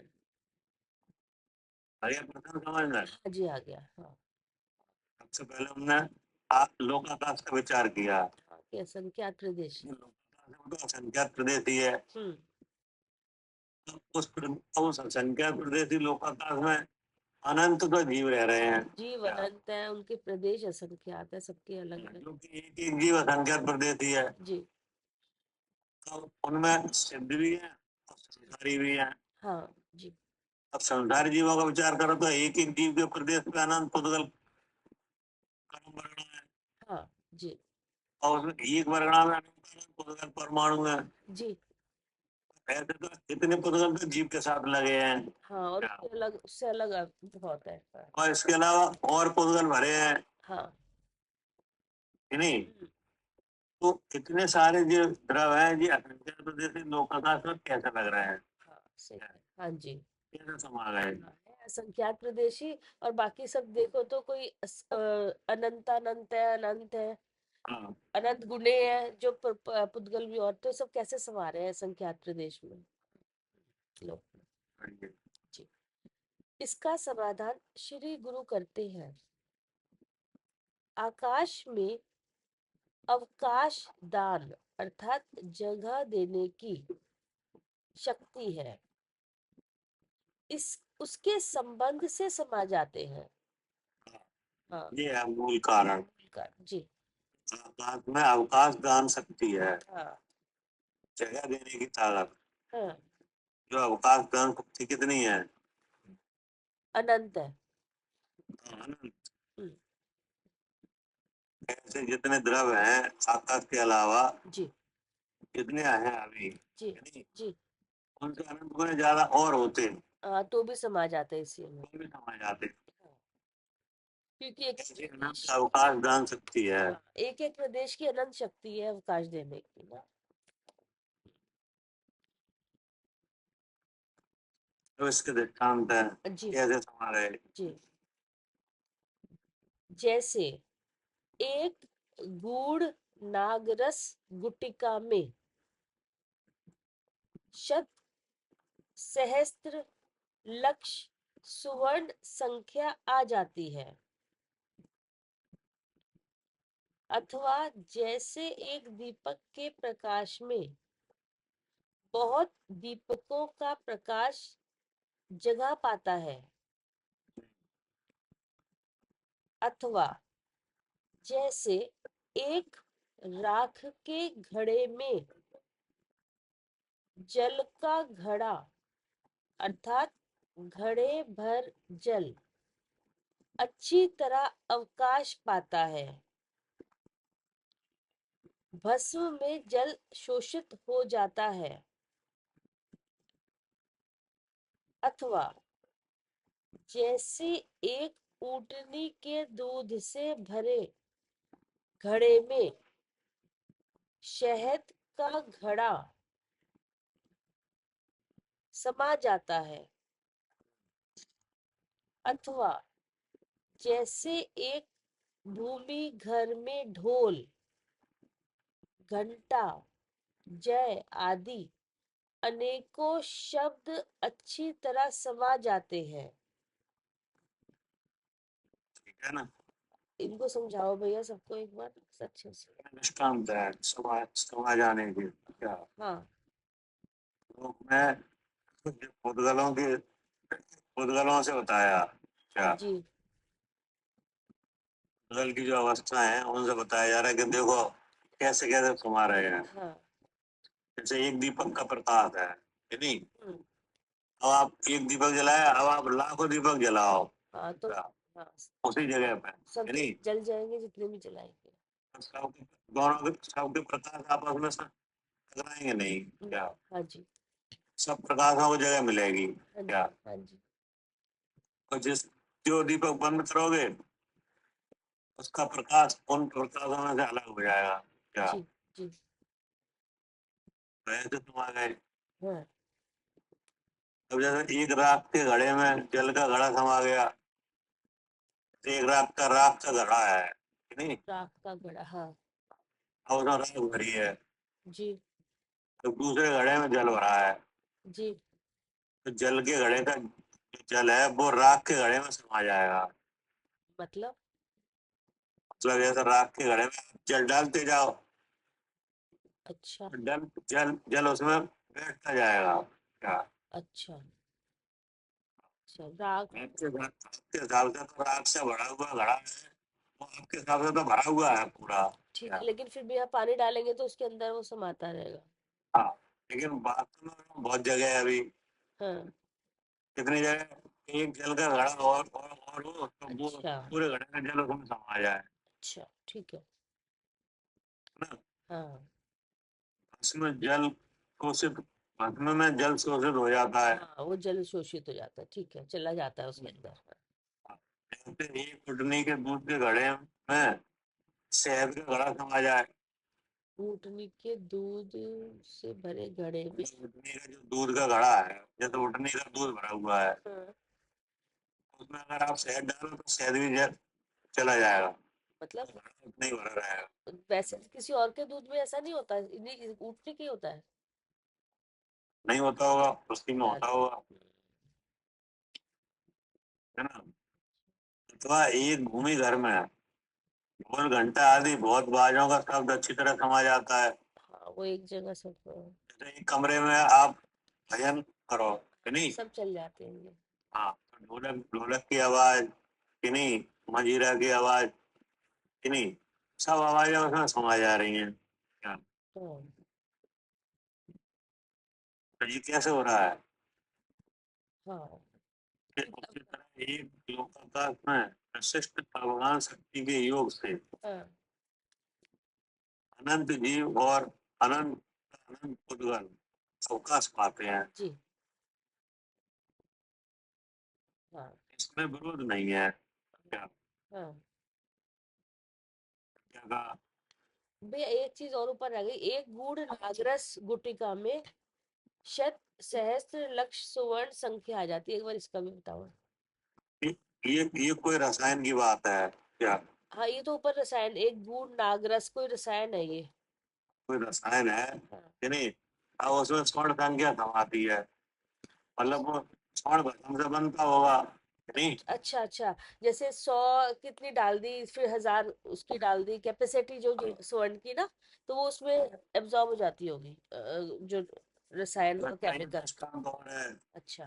अरे प्रश्न समझना है। हाँ जी, आ गया, हाँ सबसे पहले हमने लोक आकाश का विचार किया, हाँ, कि असंख्यात प्रदेश। लोक आकाश में तो असंख्यात प्रदेश ही है। हम्म, उस असंख्यात प्रदेशी लोक आकाश में अनंत तो जीव रह रहे हैं, जीव क्या? अनंत है, उनके प्रदेश असंख्यात है, सबके अलग अलग। जो कि एक एक जीव असंख्यात प्रदेशी है, जी, तो उनमें सिद्ध भी है और संसारी भी है। हाँ जी, अब संसारी जीवों का विचार करो तो एक एक जीव के प्रदेश पे अनंत पुद्गल कर्म वर्णा है, हाँ जी और उसमें एक वर्णा में अनंत अनंत पुद्गल परमाणु है। जी। ऐसे तो इतने पुद्गल तो जीव के साथ लगे हैं। हाँ, और क्या? उससे अलग अर्थ बहुत है। हाँ और इसके अलावा और पुद्गल भरे हैं, हाँ। कि नहीं? हम्म, तो इतने सारे जो द्रव हैं जी असंख्य प्रदेश लोकाकाश में कैसे लग रहे हैं, हाँ सही है। हाँ जी। कैसे समा गए? हाँ, है असंख्यात प्रदेशी। और बाकी सब देखो तो कोई अनंत अनंत है, अनंत है, हाँ अनंत गुणे है, जो पुद्गल भी, और तो सब कैसे समा रहे हैं संख्यात प्रदेश में। लो बढ़िया। जी। इसका समाधान श्री गुरु करते हैं। आकाश में अवकाश दान अर्थात जगह देने की शक्ति है। इस उसके संबंध से समा जाते हैं। हाँ ये है मूल कारण। जी। आकाश में अवकाश दान शक्ति है, हाँ जगह देने की ताकत। हाँ। जो अवकाश दान शक्ति कितनी है? अनंत है। अनंत। हम्म, ऐसे जितने द्रव हैं आकाश के अलावा, जी जितने हैं अभी, जी यानी जी। उनसे अनंत गुने ज्यादा और होते, तो भी समा जाते हैं इसी में। तो भी समझ जाते। हाँ, क्योंकि एक ऐसे अनंत अवकाश दान शक्ति है। एक एक प्रदेश की अनंत शक्ति है अवकाश देने की ना। तो इसके दृष्टांत है, जी कैसे समा गए? जी। जैसे एक गूढ़ नागरस गुटिका में शत सहस्त्र लक्ष सुवर्ण संख्या आ जाती है। अथवा जैसे एक दीपक के प्रकाश में बहुत दीपकों का प्रकाश जगह पाता है। अथवा जैसे एक राख के घड़े में जल का घड़ा अर्थात घड़े भर जल अच्छी तरह अवकाश पाता है। भस्म में जल शोषित हो जाता है। अथवा जैसे एक ऊँटनी के दूध से भरे घड़े में शहद का घड़ा समा जाता है। अथवा जैसे एक भूमि घर में ढोल घंटा जय आदि अनेकों शब्द अच्छी तरह समा जाते हैं। ठीक है ना? इनको समझाओ भैया सबको एक बार अच्छे से। दृष्टांत है समा जाने की। क्या हाँ तो मैं पुद्गलों से बताया, क्या जी पुद्गल की जो अवस्था है उनसे बताया जा रहा है कि देखो कैसे कैसे समा रहे हैं। हाँ। जैसे एक दीपक का प्रकाश है नहीं? हम्म, अब आप एक दीपक जलाए, अब आप लाखों दीपक जलाओ, हाँ तो क्या हाँ उसी जगह पे, सब है नहीं? जल जाएंगे जितने भी जलाएंगे। सबके दोनों के सबके प्रकाश आपस में टकराएंगे नहीं, क्या हाँ जी सब प्रकाशों को जगह मिलेगी, हाँ क्या? जी हाँ जी और जो दीपक बंद करोगे उसका प्रकाश उन प्रकाशों में से अलग हो जाएगा, क्या? जी जी। तो ऐसे तुम आ गए। हाँ अब जैसे एक राख के घड़े में जल का घड़ा समा गया, तो एक राख का घड़ा है, कि नहीं? राख का घड़ा। हाँ और उसमें राख भरी है, जी तो दूसरे घड़े में जल भरा है, जी। तो जल के घड़े का जो जल है वो राख के घड़े में समा जाएगा। मतलब मतलब जैसे राख के घड़े में आप जल डालते जाओ, अच्छा तो जल जल जल उसमें बैठता जाएगा, क्या? अच्छा अच्छा। राख। आपके हिसाब से तो राख से भरा हुआ घड़ा है, वो आपके हिसाब से तो भरा हुआ है पूरा, ठीक क्या? है, लेकिन फिर भी आप पानी डालेंगे तो उसके अंदर वो समाता रहेगा। हाँ, लेकिन बात में बहुत जगह है अभी, हाँ कितनी जगह एक जल का घड़ा और वो तो वो अच्छा पूरे घड़े का जल उसमें समा जाए। अच्छा, ठीक है। ना? हाँ उसमें जल शोषित, भस्म में जल शोषित हो जाता है। हाँ, वो जल शोषित हो जाता है, ठीक है, चला जाता है उसके अंदर। जैसे एक उठनी के दूध के घड़े में शहद का घड़ा समा जाए। ऊँटनी के दूध से भरे घड़े में। उठनी का जो दूध का घड़ा है, जैसे उठनी का दूध भरा हुआ है, हाँ, उसमें अगर आप शहद डालो तो शहद भी चला जाएगा, मतलब उतना ही भरा रहेगा। वैसे किसी और के दूध में ऐसा नहीं होता, इन्हीं ऊँटनी के ही होता है। नहीं होता होगा, उसकी में होता होगा, है ना? अथवा एक भूमि घर में ढोल घंटा आदि बहुत बाजों का शब्द अच्छी तरह समा जाता है। हाँ, वो एक जगह सब जैसे एक कमरे में आप भजन करो कि नहीं, सब चल जाते हैं ये। हाँ, तो ढोलक ढोलक की आवाज कि नहीं, मंजीरा की आवाज कि नहीं, सब आवाजें उसमें समा जा रही हैं। क्या हाँ तो ये कैसे हो रहा है? हाँ कि उसी तरह एक लोकाकाश में विशिष्ट भगवान शक्ति के योग से हाँ अनंत जीव और अनंत अनंत उद्गल अवकाश पाते हैं। जी। हाँ इसमें विरोध नहीं है। क्या हाँ क्या कहा? भैया, एक चीज और ऊपर रह गई। एक गूढ़ नागरस गुटिका में शत सहस्त्र लक्ष सुवर्ण संख्या आ जाती है। एक बार इसका भी बताओ। ये ये कोई रसायन की बात है क्या? हाँ, ये तो ऊपर रसायन, एक गूढ़ नागरस कोई रसायन है ये। कोई रसायन है हाँ कि नहीं? अब उसमें स्वर्ण संख्या समाती है, मतलब वो स्वर्ण भस्म से बनता होगा कि नहीं? अच्छा अच्छा, जैसे 100 कितनी डाल दी, फिर 1000 उसकी डाल दी कैपेसिटी जो स्वर्ण की ना, तो वो उसमें एब्जॉर्ब हो जाती होगी, जो रसायन और रसायन केमिकल। दृष्टांत और है अच्छा।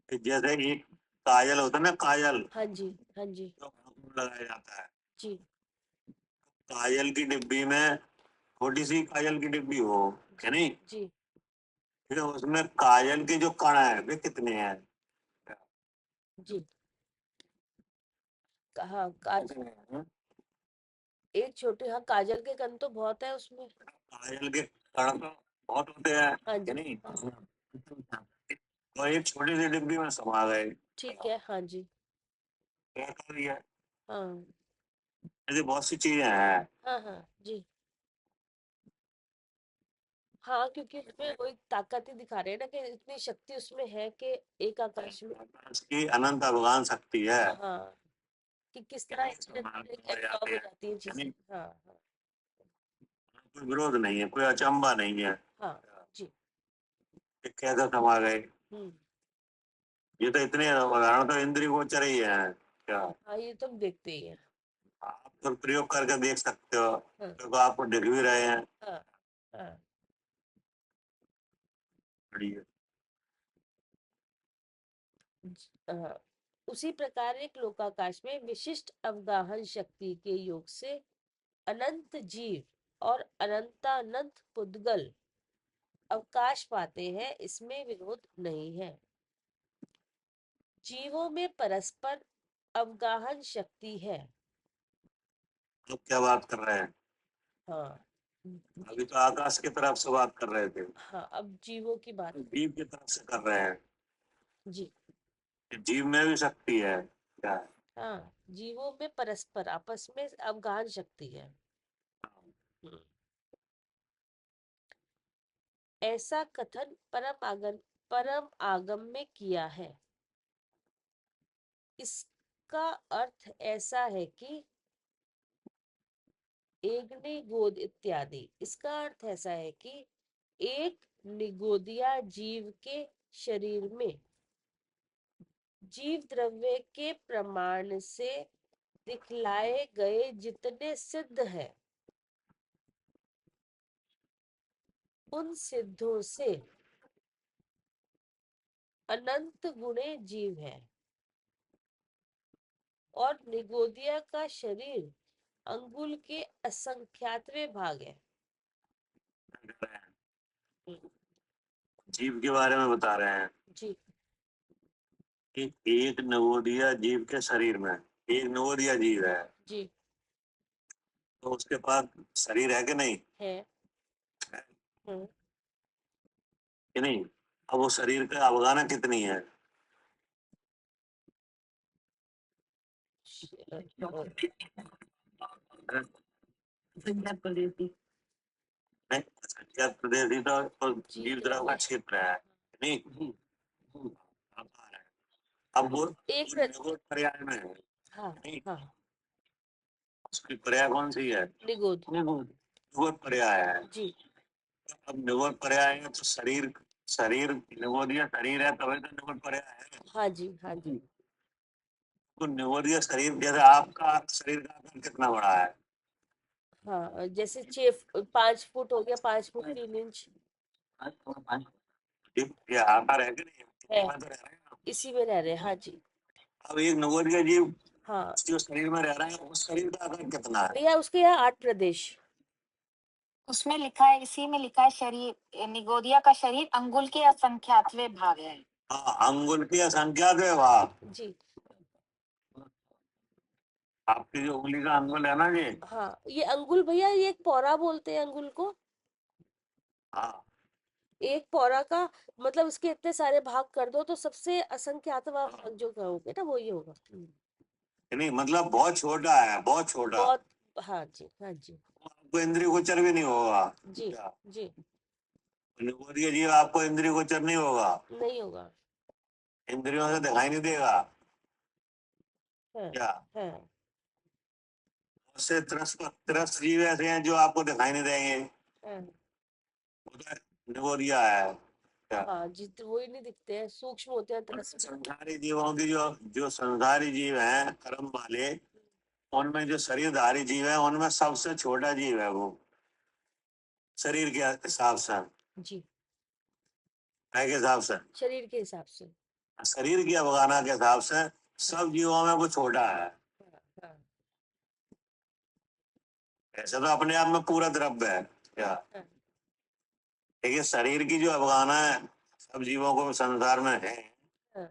कि जैसे एक काजल होता है ना, काजल हाँ जी, हाँ जी। जो आंखों में लगाया जाता है, जी काजल की डिब्बी में छोटी सी काजल की डिब्बी हो कि जी नहीं, जी फिर उसमें काजल के जो कण है वे कितने हैं? जी। हाँ, काज कितने हैं? एक छोटे, हाँ, काजल के कण तो बहुत है उसमें। काजल के कण तो बहुत होते हैं हाँ कि जी, नहीं, हाँ, तो एक छोटी सी डिब्बी में समा गए। ठीक है, हाँ जी। क्या कर दिया? हाँ ऐसी बहुत सी चीजें हैं। हाँ हाँ जी। हाँ, क्योंकि उसमें वही ताकत ही दिखा रहे हैं ना, कि इतनी शक्ति उसमें है कि एक आकाश में। इसकी अनंत अवगान शक्ति है, हाँ, कि किस तरह इसके अंदर एक समा एब्जॉर्ब जाते हो हैं जाती है कि चीजें। नहीं? हाँ हाँ कोई विरोध नहीं है, कोई अचंबा नहीं है हाँ जी। कि कैसे समा गए। हम्म। ये तो इतने उदाहरण तो इंद्रिय गोचर ही है क्या? हाँ, ये तुम देखते ही है। आप तो प्रयोग करके देख सकते हो, हाँ क्योंकि आपको दिख भी रहे हैं। हाँ हाँ बढ़िया। हाँ। उसी प्रकार एक लोकाकाश में विशिष्ट अवगाहन शक्ति के योग से अनंत जीव और अनंतानंत पुद्गल अवकाश पाते हैं, इसमें विरोध नहीं है। जीवों में परस्पर अवगाहन शक्ति है। तो क्या बात कर रहे हैं? हाँ अभी तो आकाश की तरफ से बात कर रहे थे, हाँ, अब जीवों की बात। जीव की तरफ से कर रहे हैं जी कि जीव में भी शक्ति है क्या? हाँ, जीवों में परस्पर आपस में अवगाहन शक्ति है। हम्म। ऐसा कथन परम आगम में किया है। इसका अर्थ ऐसा है कि एक निगोद इत्यादि। इसका अर्थ ऐसा है कि एक निगोदिया जीव के शरीर में जीव द्रव्य के प्रमाण से दिखलाए गए जितने सिद्ध है, उन सिद्धों से अनंत गुणे जीव है, और निगोदिया का शरीर अंगुल के असंख्यातवें भाग है। हम्म, जीव के बारे में बता रहे हैं जी कि एक नवोदिया जीव के शरीर में एक नवोदिया जीव है, जी तो उसके पास शरीर है कि नहीं, है। हम्म, कि नहीं? अब वो शरीर का अवगाना कितनी है? संज्ञा प्रदेश नहीं, संख्या प्रदेश ही तो जी जीव तो द्रव का है। क्षेत्र है, नहीं? अब आ रहा है। अब वो एक निगोद पर्याय में है, हाँ नहीं? हाँ, उसकी पर्याय कौन सी है? निगोद। निगोद पर्याय है। जी अब निगोद पर्याय है तो शरीर, शरीर निगोदिया शरीर है तभी तो निगोद पर्याय है। हाँ जी हाँ जी। तो निगोदिया शरीर, जैसे आपका शरीर का आकार कितना बड़ा है? हाँ जैसे 5 फुट हो गया, 5 फुट 3 इंच ये आकार है कि नहीं? है। में तो रह रहे हैं ना। इसी में रह रहे हैं, हाँ जी। अब एक निगोदिया जीव हाँ जो शरीर में रह रहा है, उस शरीर का आकार कितना है? भैया, उसके यहाँ 8 प्रदेश। उसमें लिखा है, इसी में लिखा है, शरीर निगोदिया का शरीर अंगुल के असंख्यातवें भाग है। हाँ, अंगुल की संख्या जो है, जी आपकी जो उंगली का अंगुल है ना ये, हाँ, ये अंगुल भैया, ये एक पौरा बोलते हैं अंगुल को। हाँ, एक पौरा का मतलब उसके इतने सारे भाग कर दो तो सबसे असंख्यातवां भाग जो कहोगे ना, वो ये होगा। नहीं मतलब बहुत छोटा है, बहुत छोटा। बहुत। हाँ जी हाँ जी। आपको इंद्रिय गोचर भी नहीं होगा। जी क्या? जी। निगोदिया जीव आपको इंद्रिय गोचर नहीं होगा, नहीं होगा। इंद्रियों से दिखाई नहीं देगा। है क्या? है। उससे त्रस्त जीव ऐसे हैं जो आपको दिखाई नहीं देंगे, है। वो तो निगोदिया है। क्या? हाँ जी, तो वही नहीं दिखते हैं, सूक्ष्म होते हैं और तरस में। संसारी जीवों की जो जो संसारी जीव हैं कर्म वाले, उनमें जो शरीरधारी जीव है उनमें सबसे छोटा जीव है वो, शरीर के हिसाब से, जी, है के हिसाब से, शरीर के हिसाब से। शरीर की अवगाहना के हिसाब से सब जीवों में वो छोटा है। हाँ हाँ ऐसे तो अपने आप में पूरा द्रव्य है। क्या? हाँ देखिए शरीर की जो अवगाहना है सब जीवों को संसार में है, हाँ।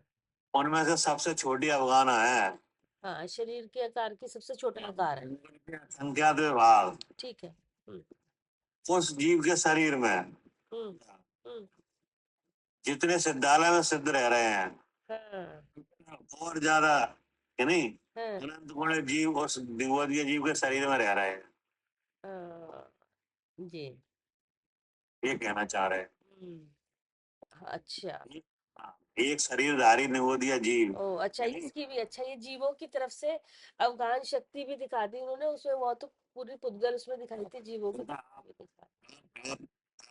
उनमें से सबसे छोटी अवगाहना है हाँ, शरीर के आकार की सबसे छोटा आकार है। संख्यात विभाग। ठीक है। हम्म उस जीव के शरीर में हम्म हम्म, जितने सिद्धालय में सिद्ध रह रहे हैं, हाँ और ज्यादा, कि नहीं? हाँ अनंत गुण जीव उस दिग्वदीय जीव के शरीर में रह रहे हैं, हाँ, जी। ये कहना चाह रहे हैं। हाँ, अच्छा। हाँ, एक शरीरधारी निगोदिया जीव, ओ अच्छा, इसकी भी अच्छा, ये जीवों की तरफ से अवगाहन शक्ति भी दिखा दी उन्होंने उसमें, वो तो पूरी पुद्गल उसमें दिखाई थी, जीवों की तरफ भी दिखा। आप,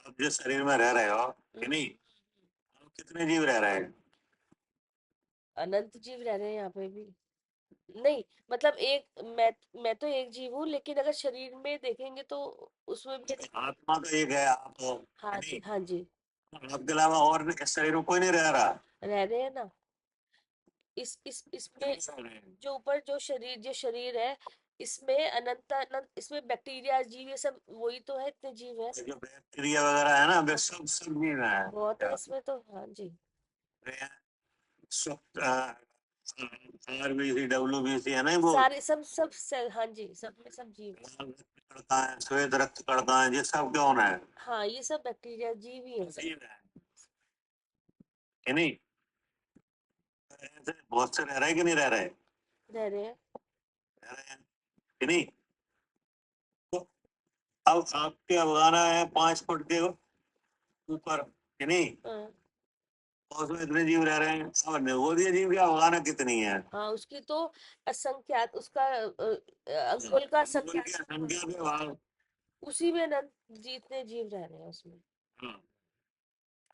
आप जिस शरीर में रह रहे हो, कि नहीं? आप कितने जीव रह रहे हैं? अनंत जीव रह रहे हैं यहाँ पे भी। नहीं, मतलब एक मैं तो एक जीव हूँ, लेकिन अगर शरीर में देखेंगे तो उसमें भी। आत्मा तो एक है, आप हो, कि हाँ नहीं? जी हाँ जी। आपके अलावा और इस शरीर में कोई नहीं रह रहा। रह रहे हैं ना। इसमें जो ऊपर जो शरीर है, इसमें अनंत अनंत, इसमें बैक्टीरिया जीव ये सब वही तो है, इतने जीव है। जो बैक्टीरिया वगैरह है ना, वे सब सब जीव है। बहुत है इसमें तो, हाँ जी। आरबीसी डब्ल्यूबीसी है ना वो, सारे सब सब सेल, हाँ जी, सब में सब जीव है। लाल रक्त कणिका है, श्वेत रक्त कणिका है, ये सब कौन है? हाँ, ये सब बैक्टीरिया जीव ही है सब। जीव है, कि नहीं? ऐसे बहुत से रह रहे हैं कि नहीं रह रहे? रह रहे हैं। रह रहे हैं, कि नहीं? तो अब आपके अफगाना है 5 फुट के ऊपर, कि नहीं? हाँ और उसमें इतने जीव रह रहे हैं, और निगोदिया जीव की अफगाना कितनी है? हाँ, उसकी तो असंख्यात, उसका अंगुल का उनकी असंख्यात संख्या के भाग। उसी में अनंत जितने जीव रह रहे हैं उसमें। हाँ,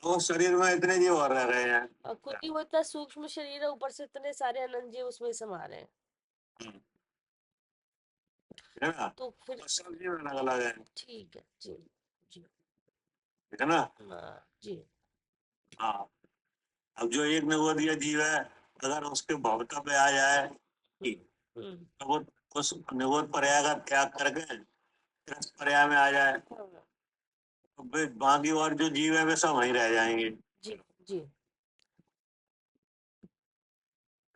तो शरीर में इतने जीव और रह रहे हैं। और खुद ही वो इतना सूक्ष्म शरीर है, ऊपर से इतने सारे अनंत जीव उसमें समा रहे हैं। है ना? तो फिर और सब जीव अलग अलग है, ठीक है जी। जी है ना? हाँ जी। हाँ, अब जो एक निगोदिया जीव है, अगर उसके भवता पे आ जाए कि, हम्म तो वो उस निगोद पर्याय का त्याग करके त्रस्त पर्याय में आ जाए, हाँ, तो वे बाकी और जो जीव है वे सब वहीं रह जाएंगे। जी जी।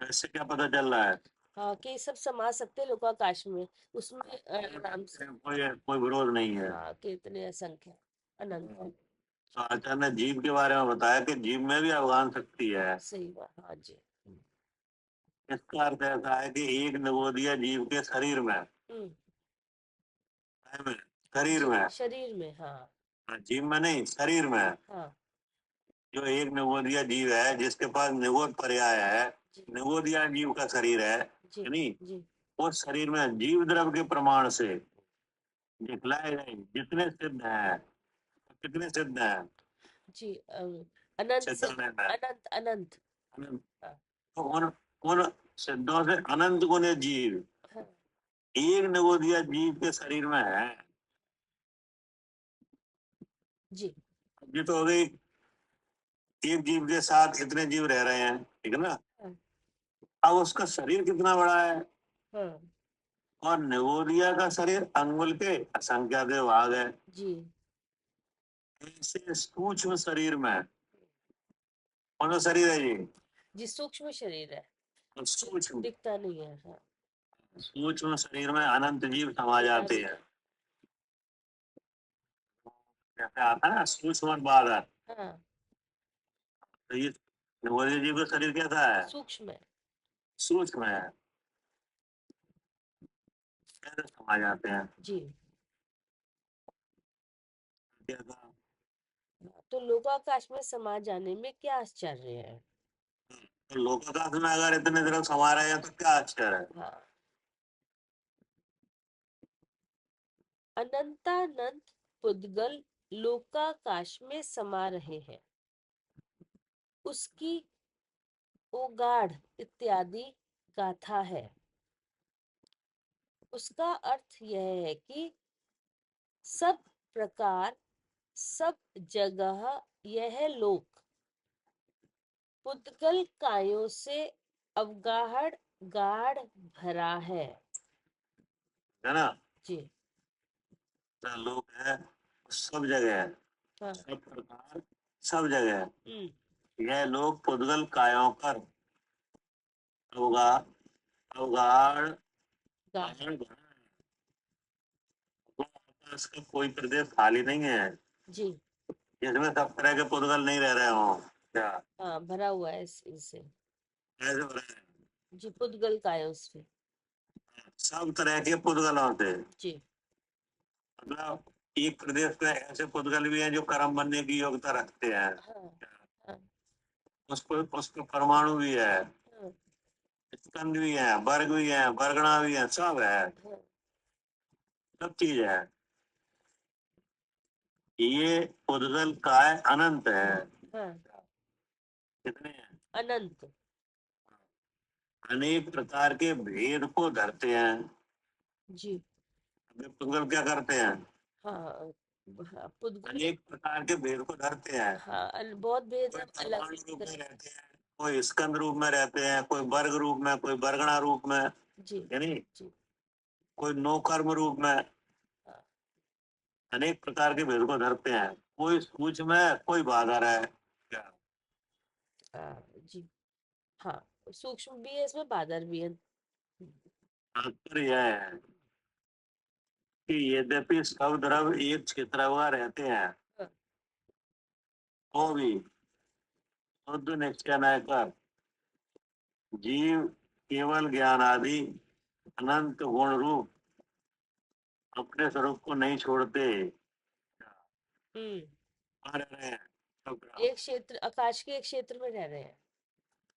इससे क्या पता चल रहा है? हाँ कि सब समा सकते लोकाकाश में, उसमें आराम से। कोई विरोध नहीं है। हाँ कि इतने असंख्य अनंत है। तो आचार्य ने जीव के बारे में बताया कि जीव में भी अवगान शक्ति है। सही बात, हाँ जी। इसका अर्थ ऐसा है कि एक नवोदिया जीव के शरीर में, हम्म, शरीर में, शरीर में, हाँ हाँ, जीव में नहीं, शरीर में हाँ जो एक नवोदिया जीव है जिसके पास निगोद पर्याय है, जी नवोदिया जीव का शरीर है, जी यानी जी उस शरीर में जीव द्रव के प्रमाण से दिखलाए गए जितने सिद्ध हैं, कितने सिद्ध हैं जी अनंत से सिद्धांत में, अनंत अनंत। अनंत। हाँ तो उन सिद्धों से अनंत गुने जीव हाँ एक नवोदिया जीव के शरीर में है। जी ये तो हो गई, एक जीव के साथ इतने जीव रह रहे हैं, ठीक है ना। हाँ अब उसका शरीर कितना बड़ा है, हाँ और नवोदिया का शरीर अंगुल के असंख्यात भाग है। जी ऐसे सूक्ष्म शरीर में कौन सा शरीर है जी, जी सूक्ष्म शरीर है, सूक्ष्म, दिखता नहीं है। हाँ सूक्ष्म शरीर में अनंत जीव समा जाते हैं। जैसे आता है ना सूक्ष्म और बादर, हाँ तो ये नवोदिया जीव का शरीर कैसा है, सूक्ष्म है। सूक्ष्म है, कैसे समा जाते हैं। जी कैसा, हाँ, तो लोकाकाश में समा जाने में क्या आश्चर्य है। तो लोकाकाश में अगर इतने तरफ समा रहे हैं तो क्या आश्चर्य है। हाँ अनंतानंत पुद्गल लोकाकाश में समा रहे हैं, उसकी ओगाढ़ इत्यादि गाथा है। उसका अर्थ यह है कि सब प्रकार सब जगह यह लोक पुद्गल कायों से अवगाहड़ गाढ़ भरा है। है ना, जी तो लोक है सब जगह है, हाँ सब प्रकार सब जगह है। हम्म यह लोग पुद्गल कायों पर अवगा अवगाढ़ गाढ़ गाढ़ भरा है। तो आकाश का कोई प्रदेश खाली नहीं है जी जिसमें सब तरह के पुद्गल नहीं रह रहे हो क्या, हाँ भरा हुआ है इनसे। ऐसे हो रहा है। जी पुद्गल कायों से। सब तरह के पुद्गलों से, जी मतलब एक प्रदेश में ऐसे पुद्गल भी हैं जो कर्म बनने की योग्यता रखते हैं, हाँ हाँ उसको परमाणु भी है, हाँ स्कंद भी है, वर्ग भी है, वर्गणा भी है, सब है, हाँ सब चीज है। ये पुद्गल काय अनंत है। हाँ कितने हैं, अनंत। अनेक प्रकार के भेद को धरते हैं। जी अभी पुद्गल क्या करते हैं, हाँ हाँ पुद्गल। अनेक प्रकार के भेद को धरते हैं। हाँ बहुत भेद कोई है, अलग परमाणु रूप में तरह। रहते हैं, कोई स्कंद रूप में रहते हैं, कोई वर्ग रूप में, कोई वर्गणा रूप में, जी यानी जी कोई नो कर्म रूप में, हाँ अनेक प्रकार के भेद को धरते हैं। कोई सूक्ष्म है, कोई बादर है क्या, जी हाँ सूक्ष्म भी है इसमें, बादर भी है। तात्पर्य यह है कि यद्यपि सब द्रव एक क्षेत्रवा रहते हैं हाँ, तो भी शुद्ध निश्चय न कर जीव केवल ज्ञान आदि अनंत गुण रूप अपने स्वरूप को नहीं छोड़ते। हम्म कहाँ रह रहे हैं सब ग्रह। एक क्षेत्र, आकाश के एक क्षेत्र में रह रहे हैं।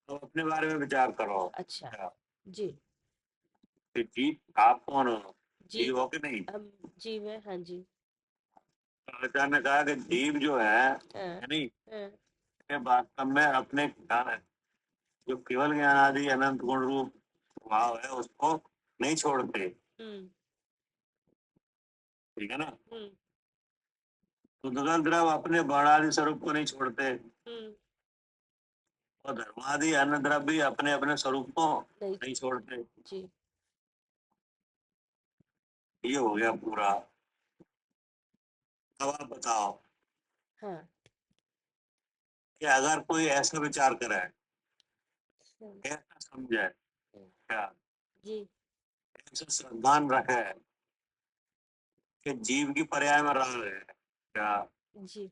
अब अपने बारे में विचार करो अच्छा क्या, जी कि जीव आप कौन हो, जीव जीव, हो कि नहीं। हम जीव है, हाँ जी। तो आचार्य ने कहा कि जीव जो है हाँ यानी हाँ ये वास्तव में अपने ज्ञान है, जो केवल ज्ञान आदि अनंत गुण रूप भाव है उसको नहीं छोड़ते, हम्म ठीक है ना। हम्म तो दुर्गल द्रव अपने वर्णादि स्वरूप को नहीं छोड़ते, हम्म और धर्मादि अन्य द्रव भी अपने अपने स्वरूप को नहीं नहीं छोड़ते। जी ये हो गया पूरा। अब आप बताओ हाँ कि अगर कोई ऐसा विचार करे, हम्म, ऐसा समझे हम्म, क्या, जी ऐसे श्रद्धान रखे कि जीव की पर्याय में रहा है क्या? जी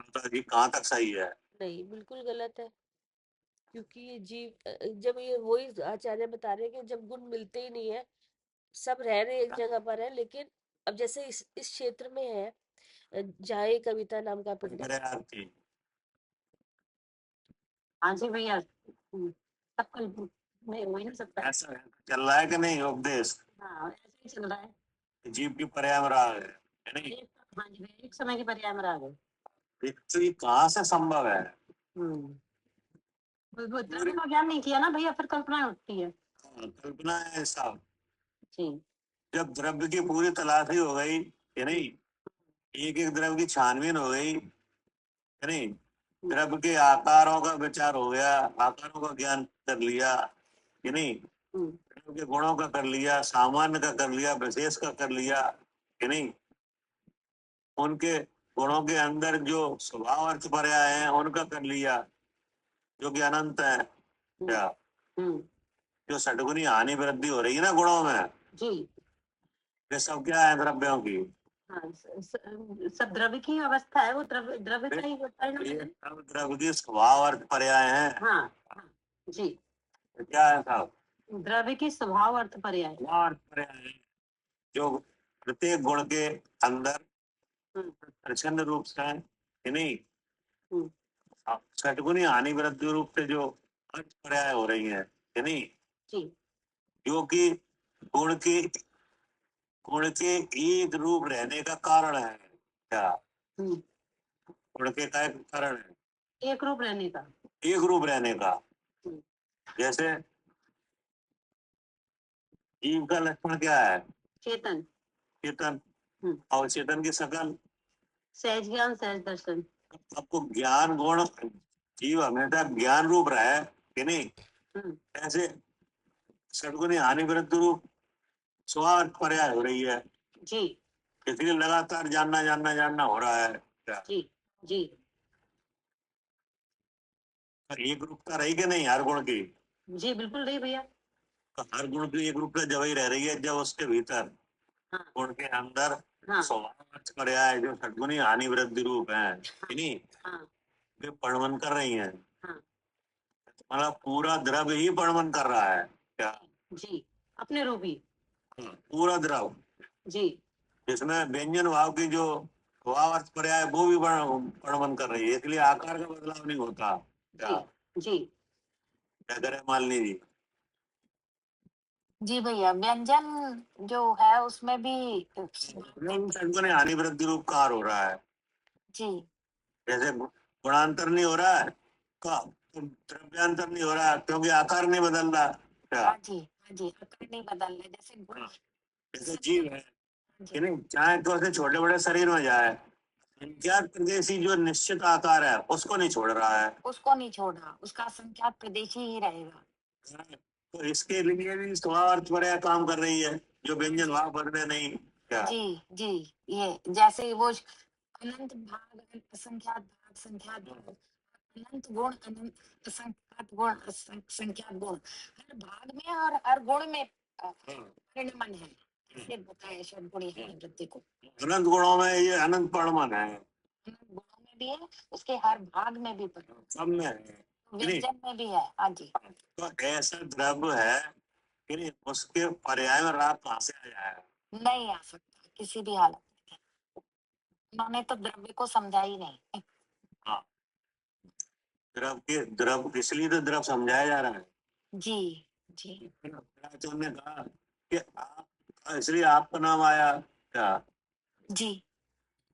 माता जी कहाँ तक सही है? नहीं, बिल्कुल गलत है। क्योंकि ये जीव जब ये वही आचार्य बता रहे हैं कि जब गुण मिलते ही नहीं है, सब रह रहे एक जगह पर है, लेकिन अब जैसे इस क्षेत्र में है, जहाँ ये कविता नाम का पिंड है। पर्याय थी। हाँ जी भैया। सब कल में हो ही नहीं सकता। ऐसा चल रहा है कि नहीं उपदेश? हाँ, ऐसे ही चल रहा है। कि जीव की पर्याय में रहा है नहीं? हाँ जी भैया, एक समय के पर्याय में आ गए। तो ये कहाँ से संभव है? वो द्रव्य का ज्ञान नहीं किया ना भैया, फिर कल्पना उठती है। कल्पना है ऐसा। जी जब द्रव्य की पूरी तलाशी हो गई कि नहीं, एक एक द्रव्य की छानबीन हो गई कि नहीं, द्रव्य के आकारों का विचार हो गया, आकारों का ज्ञान कर लिया कि नहीं, द्रव्य के गुणों का कर लिया, सामान्य का कर लिया, विशेष का कर लिया कि नहीं, उनके गुणों के अंदर जो स्वभाव अर्थ पर्याय है उनका कर लिया, जो कि अनंत है क्या? जो षटगुनी हानि वृद्धि हो रही है ना गुणों में, जी ये सब क्या है? द्रव्यों की। हाँ, सब द्रव्य की अवस्था है, वो द्रव्य द्रव्य का ही होता है ना। ये सब द्रव्य की स्वभाव अर्थ पर्याय है। हाँ हाँ जी, तो क्या है साहब? द्रव्य की स्वभाव अर्थ पर्याय। स्वभाव अर्थ पर्याय है, जो प्रत्येक गुण के अंदर प्रचंड रूप से है कि नहीं, षटगुनी हानि वृद्धि रूप से जो अर्थ पर्याय हो रही है कि नहीं, जी जो कि गुण के एक रूप रहने का कारण है क्या? गुण के का एक कारण है एक रूप रहने का। एक रूप रहने का। जैसे जीव का लक्षण क्या है? चेतन, चेतन। और चेतन की सकल सहज ज्ञान, सहज दर्शन। आपको ज्ञान गुण, जीव हमेशा ज्ञान रूप रहा है कि नहीं, ऐसे सदगुणी हानि विरुद्ध रूप स्वभाव पर्याय हो रही है, जी इसलिए लगातार जानना जानना जानना हो रहा है क्या? जी जी एक रूपता रही कि नहीं हर गुण की? जी बिल्कुल नहीं भैया। तो हर गुण की एक रूपता जब ही रह रही है जब उसके भीतर हाँ गुण के अंदर हाँ स्वभाव पर्याय जो सदगुणी हानि वृद्धि रूप है कि नहीं, हाँ वे परिणमन कर रही हैं। हाँ मतलब पूरा द्रव्य ही परिणमन कर रहा है क्या? जी, अपने रूप ही। पूरा द्रव जी जिसमें व्यंजन भाव की जो भाव अर्थ पर्याय वो भी परिणमन कर रही है, इसलिए आकार का बदलाव नहीं होता क्या? जी जी क्या करे मालिनी जी? जी भैया, व्यंजन जो है उसमें भी सदगुण हानि वृद्धि रूप कार हो रहा है। जी जैसे गुणांतर नहीं हो रहा है का, तो द्रव्यांतर नहीं हो रहा क्योंकि आकार नहीं बदल रहा क्या? हाँ जी हाँ जी, आकार नहीं बदल रहे, जैसे गुण। जैसे जीव है कि जी नहीं, चाहे तो उसके छोटे बड़े शरीर में जाए, संख्यात प्रदेशी जो निश्चित आकार है उसको नहीं छोड़ रहा है। उसको नहीं छोड़ा, उसका संख्यात प्रदेशी ही रहेगा। तो इसके लिए भी स्वभाव अर्थ पर्याय काम कर रही है, जो व्यंजन भाव बदले नहीं क्या? जी जी, ये जैसे वो अनंत भाग, असंख्यात भाग, संख्यात भाग, अनंत गुण, अनंत असंख्यात गुण, असंख्यात गुण, हर भाग में और हर गुण में परिणमन है, इसे बताया षड्गुणी है वृत्ति को। अनंत गुणों में ये अनंत परिणमन है, अनंत गुणों में भी है, उसके हर भाग में भी परिणमन, सब में है कि नहीं? व्यंजन में भी है। हाँ जी, तो ऐसा द्रव्य है कि नहीं, उसके पर्याय में राग कहाँ से आ जाएगा? नहीं आ सकता किसी भी हालत में, उन्होंने तो द्रव्य को समझा ही नहीं। हाँ, द्रव इसलिए तो द्रव समझाया जा रहा है। जी जी प्लाटून ने कहा कि आप, इसलिए आपका नाम आया क्या? जी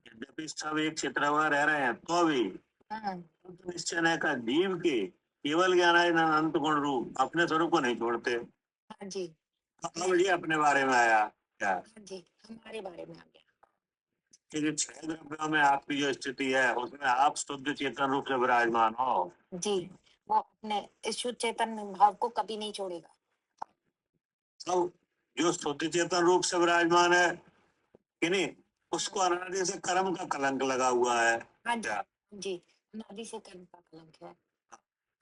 यद्यपि सब एक क्षेत्र में रह रहे हैं तो भी निश्चय है का जीव के केवल ज्ञान अनंत गुण रूप अपने स्वरूप को नहीं छोड़ते। हाँ जी अब ये अपने बारे में आया क्या? हाँ जी, हमारे बारे में आ गया। कि जो छह द्रव्यों में आपकी जो स्थिति है उसमें आप शुद्ध चेतन रूप से विराजमान हो। जी, वो अपने इस शुद्ध चेतन भाव को कभी नहीं छोड़ेगा। सब जो शुद्ध चेतन रूप से विराजमान है कि नहीं, उसको अनादि से कर्म का कलंक लगा हुआ है हाँ जी क्या? जी, अनादि से कर्म का कलंक है।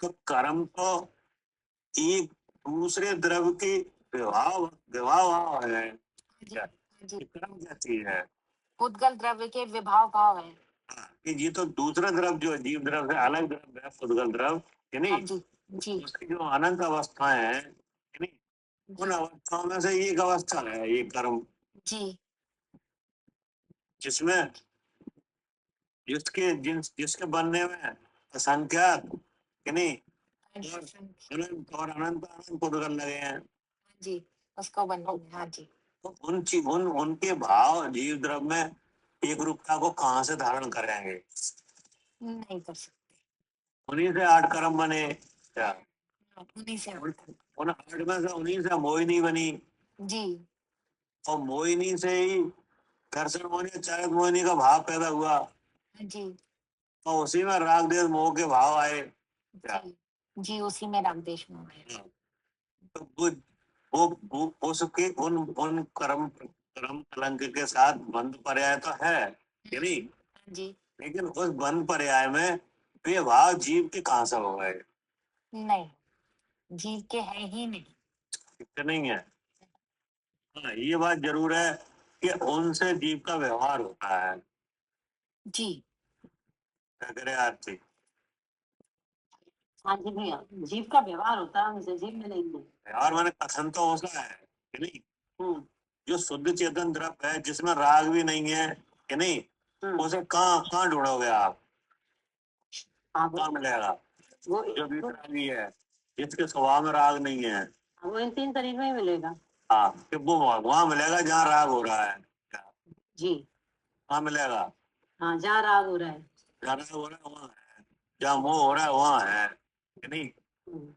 तो कर्म तो एक दूसरे द्रव की विवाह विवाह भाव है। हाँ जी, क्या? हाँ जी। ये कर्म क्या चीज है? पुद्गल द्रव्य के विभाव भाव है। हाँ, कि ये तो दूसरा द्रव जो जीव द्रव से अलग द्रव है, पुद्गल द्रव, हाँ यानी जी, जी, उसकी जो अनंत अवस्थाएं हैं, यानी उन जी, अवस्थाओं में से एक अवस्था है ये कर्म, जी, जिसमें जिसके बनने में असंख्यात, यानी हाँ जी, अनंत और अनंत अनंत पुद्गल लगे हैं। हाँ जी, उसको बनने में, हाँ जी। तो उनके भाव जीव द्रव में एक रूपता को कहाँ से धारण करेंगे? नहीं कर सकते। उन्हीं से आठ कर्म बने। क्या? हाँ, उन्हीं से उन उन आठ में से उन्हीं से मोहिनी बनी, जी, और मोहिनी से ही घर्षण मोहिनी चारित मोहिनी का भाव पैदा हुआ, हाँ जी, और उसी में राग देश मोह के भाव आए। क्या? जी, जी, उसी में रागदेश में है। हाँ, तो उसके उन कर्म कलंक के साथ बंध पर्याय तो है, यानी, हाँ जी, लेकिन उस बंध पर्याय में वे भाव जीव के कहाँ से हो गए? नहीं, जीव के है ही नहीं। कि नहीं है? हाँ, ये बात जरूर है कि उनसे जीव का व्यवहार होता है। जी, क्या करे आरती? हाँ जी भैया, जीव का व्यवहार होता है उनसे, जीव में नहीं है। व्यवहार मैंने कथन तो होता है कि नहीं? हम्म, जो शुद्ध चेतन द्रव है, जिसमें राग भी नहीं है, कि नहीं, उसे कहाँ कहाँ ढूंढोगे आप? हाँ कहाँ मिलेगा? वो जो वितरागी है, जिसके स्वभाव में राग नहीं है, वो इन तीन शरीर में ही मिलेगा। हाँ, कि वो वहां मिलेगा जहाँ राग हो रहा है। क्या? जी, वहां मिलेगा। हाँ, जहाँ राग हो रहा है। जहाँ राग हो रहा है वहां है, जहाँ मोह हो रहा है वहां है, कि नहीं? हम्म,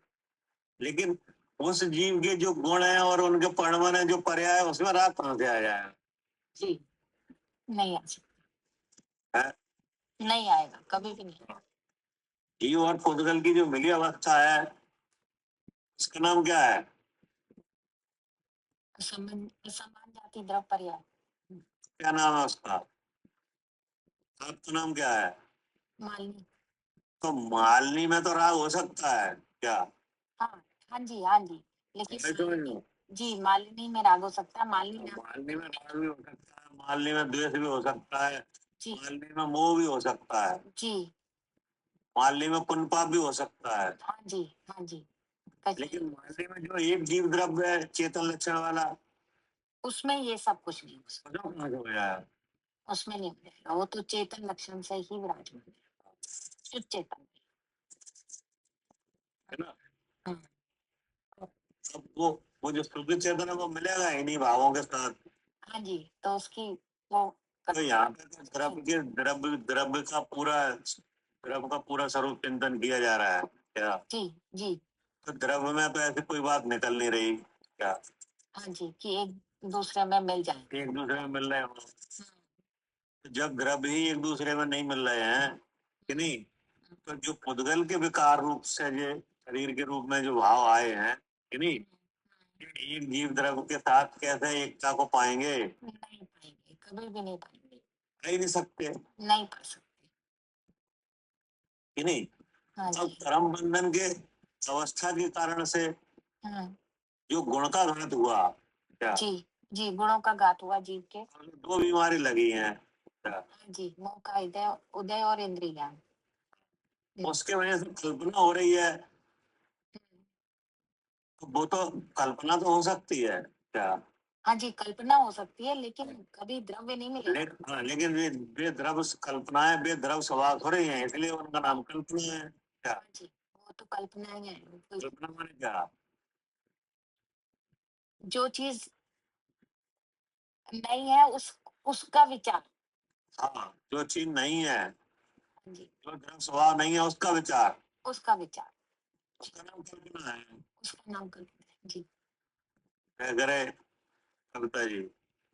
लेकिन उस जीव के जो गुण है और उनके परिणमन है, जो पर्याय है, उसमें राग कहाँ से आ जाएगा? जी, नहीं आ सकता, है? नहीं आएगा, कभी भी नहीं। जीव और पुद्गल की जो मिली अवस्था है, उसका नाम क्या है? समान जाति द्रव पर्याय, क्या नाम है उसका? आपका नाम क्या है? मालिनी। तो मालनी में तो राग हो सकता है क्या? हाँ, हाँ जी, हाँ जी, लेकिन नहीं समझ लो। जी, मालिनी में राग हो सकता है, मालिनी में, मालनी में राग भी हो सकता है, मालनी में द्वेष भी हो सकता है, जी, मालनी में मोह भी हो सकता है, जी, मालनी में पुण्य पाप भी हो सकता है। हाँ जी, हाँ जी, कहिए। लेकिन मालनी में जो एक जीव द्रव्य है चेतन लक्षण वाला, उसमें ये सब कुछ नहीं हो सकता, वो कहाँ से हो गया? उसमें नहीं हो जाएगा, वो तो चेतन लक्षण से ही विराजमान है, शुद्ध चेतन में। है ना? हाँ, अब वो जो शुद्ध चेतन है वो मिलेगा इन्हीं भावों के साथ। हाँ जी, तो उसकी वो तो यहाँ पे तो द्रव्य का पूरा स्वरूप चिंतन किया जा रहा है। क्या? जी, जी, तो द्रव्य में तो ऐसी कोई बात निकल नहीं रही। क्या? हाँ जी, कि एक दूसरे में मिल जाए। एक दूसरे में मिल रहे हो, हाँ, तो जब द्रव्य ही एक दूसरे में नहीं मिल रहे हैं, कि नहीं, हाँ, तो जो पुद्गल के विकार रूप से जो शरीर के रूप में जो भाव आए हैं, कि नहीं, एक जीव द्रव्य के साथ कैसे एकता को पाएंगे? नहीं पाएंगे, कभी भी नहीं पाएंगे, कह ही नहीं सकते, नहीं पा सकते। कि नहीं? हाँ अब जी, कर्म बंधन के अवस्था के कारण से हाँ जो गुण का घात हुआ, क्या, जी, जी, गुणों का घात हुआ जीव के। दो बीमारी लगी हैं, क्या, हाँ जी, मोह का उदय, उदय और इंद्रिय ज्ञान। उसके वजह से कल्पना हो रही है, तो वो तो कल्पना तो हो सकती है। क्या? हाँ जी, कल्पना हो सकती है, लेकिन कभी द्रव्य नहीं मिलेगा। लेकिन वे द्रव कल्पनाएं, वे द्रव स्वभाव हो रही हैं, इसलिए उनका नाम कल्पना है। क्या? हाँ जी, वो तो कल्पना ही है, वो कोई कल्पना माने क्या? जो चीज नहीं है उसका विचार। हाँ, जो चीज नहीं है, हाँ जी, जो द्रव स्वभाव नहीं है, उसका विचार, उसका विचार, उसका नाम कल्पना है। उसका नाम कल्पना है जी। क्या करे कविता जी?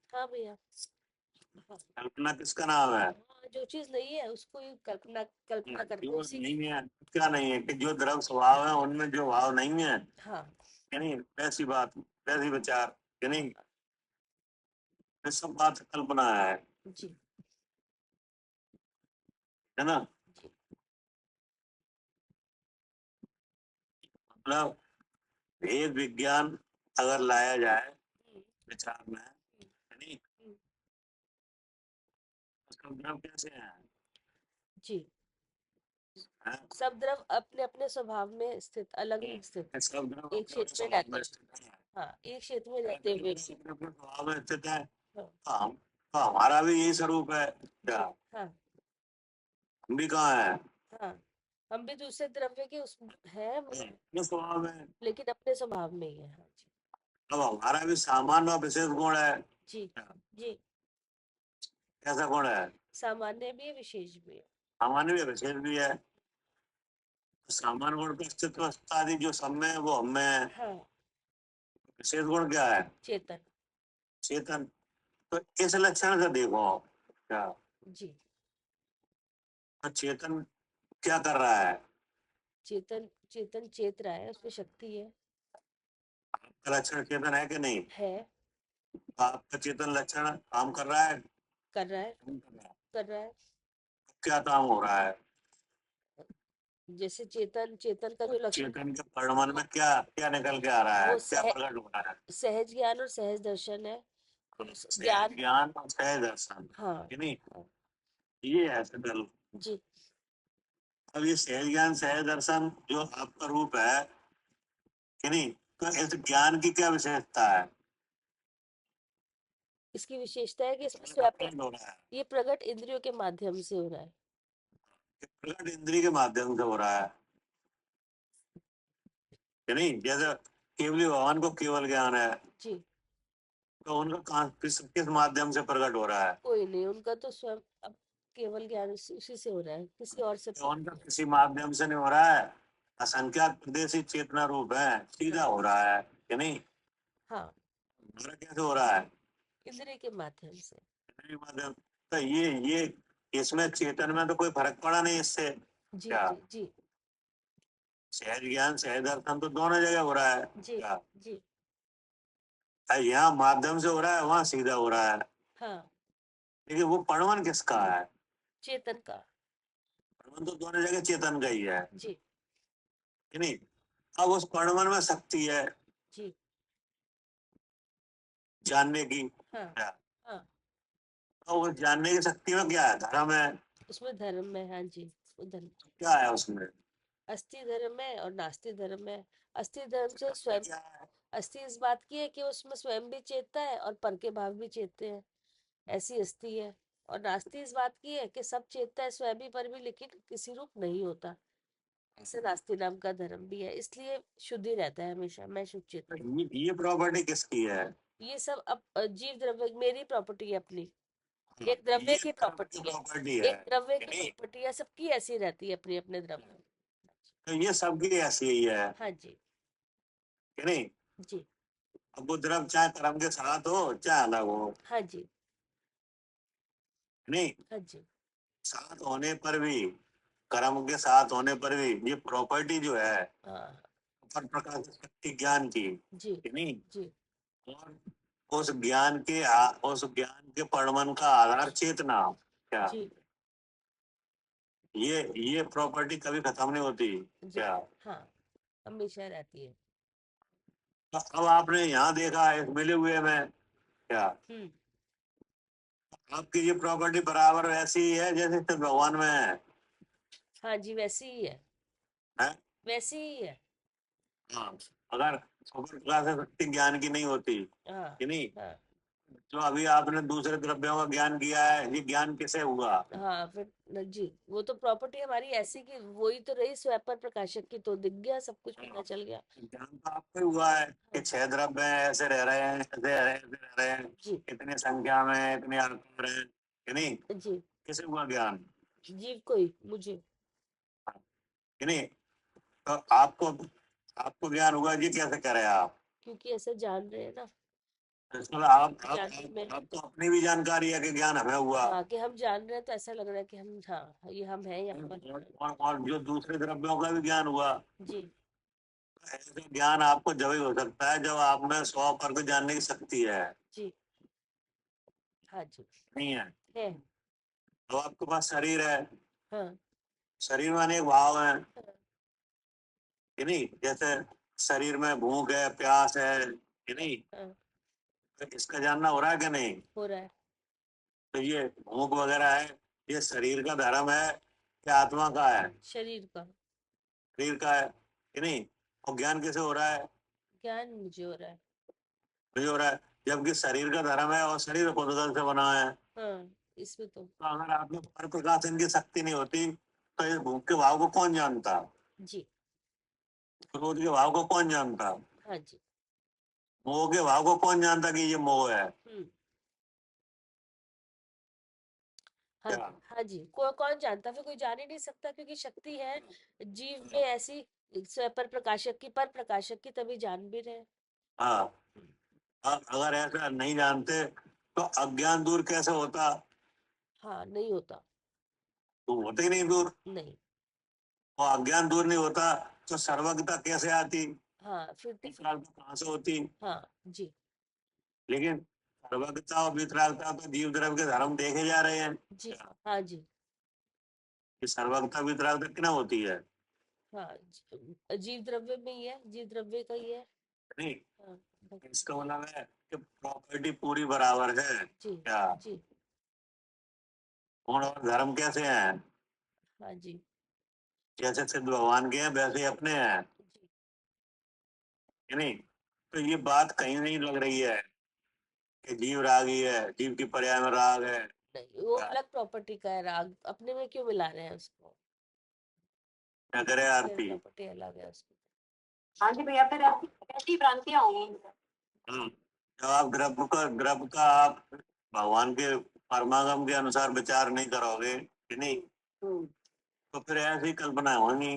हाँ भैया। हाँ, कल्पना किसका नाम है? हाँ, जो चीज नहीं है उसको ही कल्पना कल्पना करते हैं जो उसी नहीं की। है, क्या नहीं है, कि जो द्रव स्वभाव है उनमें जो भाव नहीं है, हाँ यानी वैसी बात, वैसी विचार, यानी ये सब बात कल्पना जी, है ना? जी, मतलब भेद विज्ञान अगर लाया जाए विचार में, नहीं उसका द्रव कैसे है? जी, हाँ? सब द्रव अपने अपने स्वभाव में स्थित, अलग अलग स्थित, सब द्रव एक अपने क्षेत्र में स्वभाव में रहते स्थित है। हाँ, एक क्षेत्र में रहते हुए भी। अपने अपने स्वभाव में स्थित है। हाँ, तो हमारा भी यही स्वरूप है क्या? हाँ, हम भी कहाँ है? हाँ, हम भी दूसरे द्रव्य के उस है अपने स्वभाव में। लेकिन अपने स्वभाव में ही है। हाँ जी, अब हमारा भी सामान्य और विशेष गुण है। जी, जी, कैसा गुण है? सामान्य भी है, विशेष भी है। सामान्य भी है, विशेष भी है। सामान्य गुण का अस्तित्व आदि जो सब में है वो हम में है। हाँ, विशेष गुण क्या है? चेतन। चेतन। तो इस लक्षण से देखो क्या, जी, तो चेतन क्या कर रहा है? चेतन चेतन चेत रहा है, उसमें शक्ति है। आपका लक्षण चेतन है कि नहीं? है, आपका चेतन लक्षण काम कर रहा है? कर रहा है, नहीं कर रहा। कर रहा है। क्या काम हो रहा है? जैसे चेतन चेतन का जो लक्षण चेतन के परिमाण में क्या क्या निकल के आ रहा है, वो क्या प्रकट हो रहा है? सहज ज्ञान और सहज दर्शन है। सहज ज्ञान, ज्ञान और सहज दर्शन, हाँ, कि नहीं? हाँ, ये है सकल। जी, अब ये सहज ज्ञान सहज दर्शन जो आपका रूप है, कि नहीं, तो इस ज्ञान की क्या विशेषता है? इसकी विशेषता है कि इसमें प्रकट स्वयं हो रहा है, ये प्रकट इंद्रियों के माध्यम से हो रहा है। प्रकट इंद्रिय के माध्यम से हो रहा है, कि नहीं? जैसे केवली भगवान को केवल ज्ञान है, जी, तो उनका किस माध्यम से प्रकट हो रहा है? कोई नहीं, उनका तो स्वयं अब केवल ज्ञान उसी से हो रहा है, किसी और से तो उनका किसी माध्यम से नहीं हो रहा है, असंख्यात प्रदेशी चेतना रूप है, सीधा हो रहा है, कि नहीं? हाँ, हमारा कैसे हो रहा है? इंद्रिय के माध्यम से। इंद्रिय माध्यम। तो ये इसमें चेतन में तो कोई फर्क पड़ा नहीं इससे जी, क्या? जी, जी, सहज ज्ञान सहज दर्शन तो दोनों जगह हो रहा है जी, क्या? जी, यहाँ माध्यम से हो रहा है, वहां सीधा हो रहा है, हाँ, लेकिन वो पड़वन किसका है? चेतन का। पड़वन तो दोनों जगह चेतन का ही है, जी, कि नहीं? अब उस पड़वन में शक्ति है जी, जानने की हाँ, क्या? हाँ, तो उस जानने की शक्ति में क्या है? धर्म है। उसमें धर्म है, हाँ जी, वो धर्म, क्या है उसमें? अस्थि धर्म है और नास्ति धर्म है। अस्थि धर्म से स्वयं, क्या है? अस्थि इस बात की है कि उसमें स्वयं भी चेतता है और पर के भाग भी चेतते हैं, ऐसी अस्थि है। और नास्ति इस बात की है कि सब चेतता है, स्वयं भी पर भी, लेकिन किसी रूप नहीं होता। ऐसे नास्ति नाम का धर्म भी है, इसलिए शुद्ध ही रहता है हमेशा, मैं शुद्ध चेतन हूँ। ये प्रॉपर्टी किसकी है? ये सब अब जीव द्रव्य मेरी प्रॉपर्टी है अपनी, एक द्रव्य ये की प्रॉपर्टी है, प्रॉपर्टी है, एक द्रव्य कि की नहीं? प्रॉपर्टी है, सबकी ऐसी रहती है अपने अपने द्रव्य। तो ये सबकी ऐसी ही है, हाँ जी, कि नहीं? जी, अब वो द्रव चाहे कर्म के साथ हो चाहे अलग हो, हाँ जी, कि नहीं? हाँ जी, साथ होने पर भी, कर्म के साथ होने पर भी ये प्रॉपर्टी जो है हाँ, पर प्रकाश शक्ति ज्ञान की, जी, कि नहीं? जी, और उस ज्ञान के परमन का आधार चेतना क्या? जी, ये प्रॉपर्टी कभी खत्म नहीं होती जी, क्या? हाँ, हमेशा रहती है। तो अब आपने यहाँ देखा इस मिले हुए में क्या, हम्म, आपकी ये प्रॉपर्टी बराबर वैसी ही है जैसे सिर्फ भगवान में हाँ जी, वैसी ही है? वैसी ही है। हाँ। अगर सुपर क्लास शक्ति ज्ञान की नहीं होती, हाँ, कि नहीं, हाँ, जो अभी आपने दूसरे द्रव्यों का ज्ञान किया है, ये ज्ञान किसे हुआ? हाँ, फिर जी, वो तो प्रॉपर्टी हमारी ऐसी कि वही तो रही, स्वयं प्रकाशक की, तो दिख गया, सब कुछ पता चल गया। ज्ञान तो आपको ही हुआ है कि 6 द्रव्य हैं, ऐसे रह रहे हैं, ऐसे रह रहे हैं, ऐसे रह रहे हैं, जी, इतनी संख्या में, इतने आकार हैं, कि नहीं? जी, किसे हुआ ज्ञान? जीव को ही, मुझे, कि नहीं? तो आपको आपको ज्ञान हुआ, ये कैसे करे आप? क्योंकि ऐसा जान रहे हैं ना, दरअसल आप जानने में, आपको अपनी भी जानकारी है कि ज्ञान हमें हुआ, हाँ, कि हम जान रहे हैं, तो ऐसा लग रहा है कि हम, हाँ, ये हम हैं यहाँ पर। और जो दूसरे द्रव्यों का भी ज्ञान हुआ, जी, ऐसे ज्ञान आपको जब ही हो सकता है जब आप में 100 पर जानने की शक्ति है, जी, हाँ जी, नहीं है? है, तो आपके पास शरीर है, हाँ, शरीर में अनेक भाव हैं, हाँ, कि नहीं? जैसे शरीर में भूख है, प्यास है, कि नहीं? हाँ, तो इसका जानना हो रहा है कि नहीं? हो रहा है। तो ये भूख वगैरह है, ये शरीर का धर्म है या आत्मा का है? शरीर का। शरीर का है, कि नहीं? और ज्ञान कैसे हो रहा है? ज्ञान मुझे हो रहा है। मुझे हो रहा है, जबकि शरीर का धर्म है और शरीर खुद से बना है। हाँ, इसमें तो। तो अगर आप में पर प्रकाशन की शक्ति नहीं होती तो इस भूख के भाव को कौन जानता? जी। क्रोध के भाव को कौन जानता? हाँ जी। मोह के भाव को कौन जानता कि ये मोह है? हाँ क्या? जी, हाँ जी, कौन जानता? फिर कोई जान ही नहीं सकता, क्योंकि शक्ति है जीव में ऐसी पर प्रकाशक की, तभी जान भी रहे। हाँ, अगर ऐसा नहीं जानते तो अज्ञान दूर कैसे होता? हाँ, नहीं होता। तो होते ही नहीं दूर। नहीं। और अज्ञान दूर नहीं होता तो सर्वज्ञता कैसे आती? हाँ, फिर तो वितरागता कहाँ से होती? हाँ जी। लेकिन सर्वज्ञता और वितरागता तो जीव द्रव्य के धर्म देखे जा रहे हैं जी। हाँ जी। कि सर्वज्ञता वितरागता क्या होती है? हाँ, जीव द्रव्य में ही है, जीव द्रव्य का ही है। नहीं, हाँ, इसका मतलब है कि प्रॉपर्टी पूरी बराबर है जी। क्या? जी। गुण और धर्म कैसे हैं? हाँ जी। जैसे सिद्ध भगवान के हैं वैसे ही अपने हैं, जी। कि नहीं? तो ये बात कहीं नहीं लग रही है कि जीव रागी है, जीव की पर्याय में राग है। नहीं, वो अलग प्रॉपर्टी का है राग, अपने में क्यों मिला रहे हैं उसको? क्या करे आरती? प्रॉपर्टी अलग है उसकी। हाँ जी भैया, फिर आपकी कैसी भ्रांतियां होंगी? जब आप द्रव्य का आप भगवान के परमागम के अनुसार विचार नहीं करोगे, कि नहीं, तो फिर ऐसी कल्पना होंगी।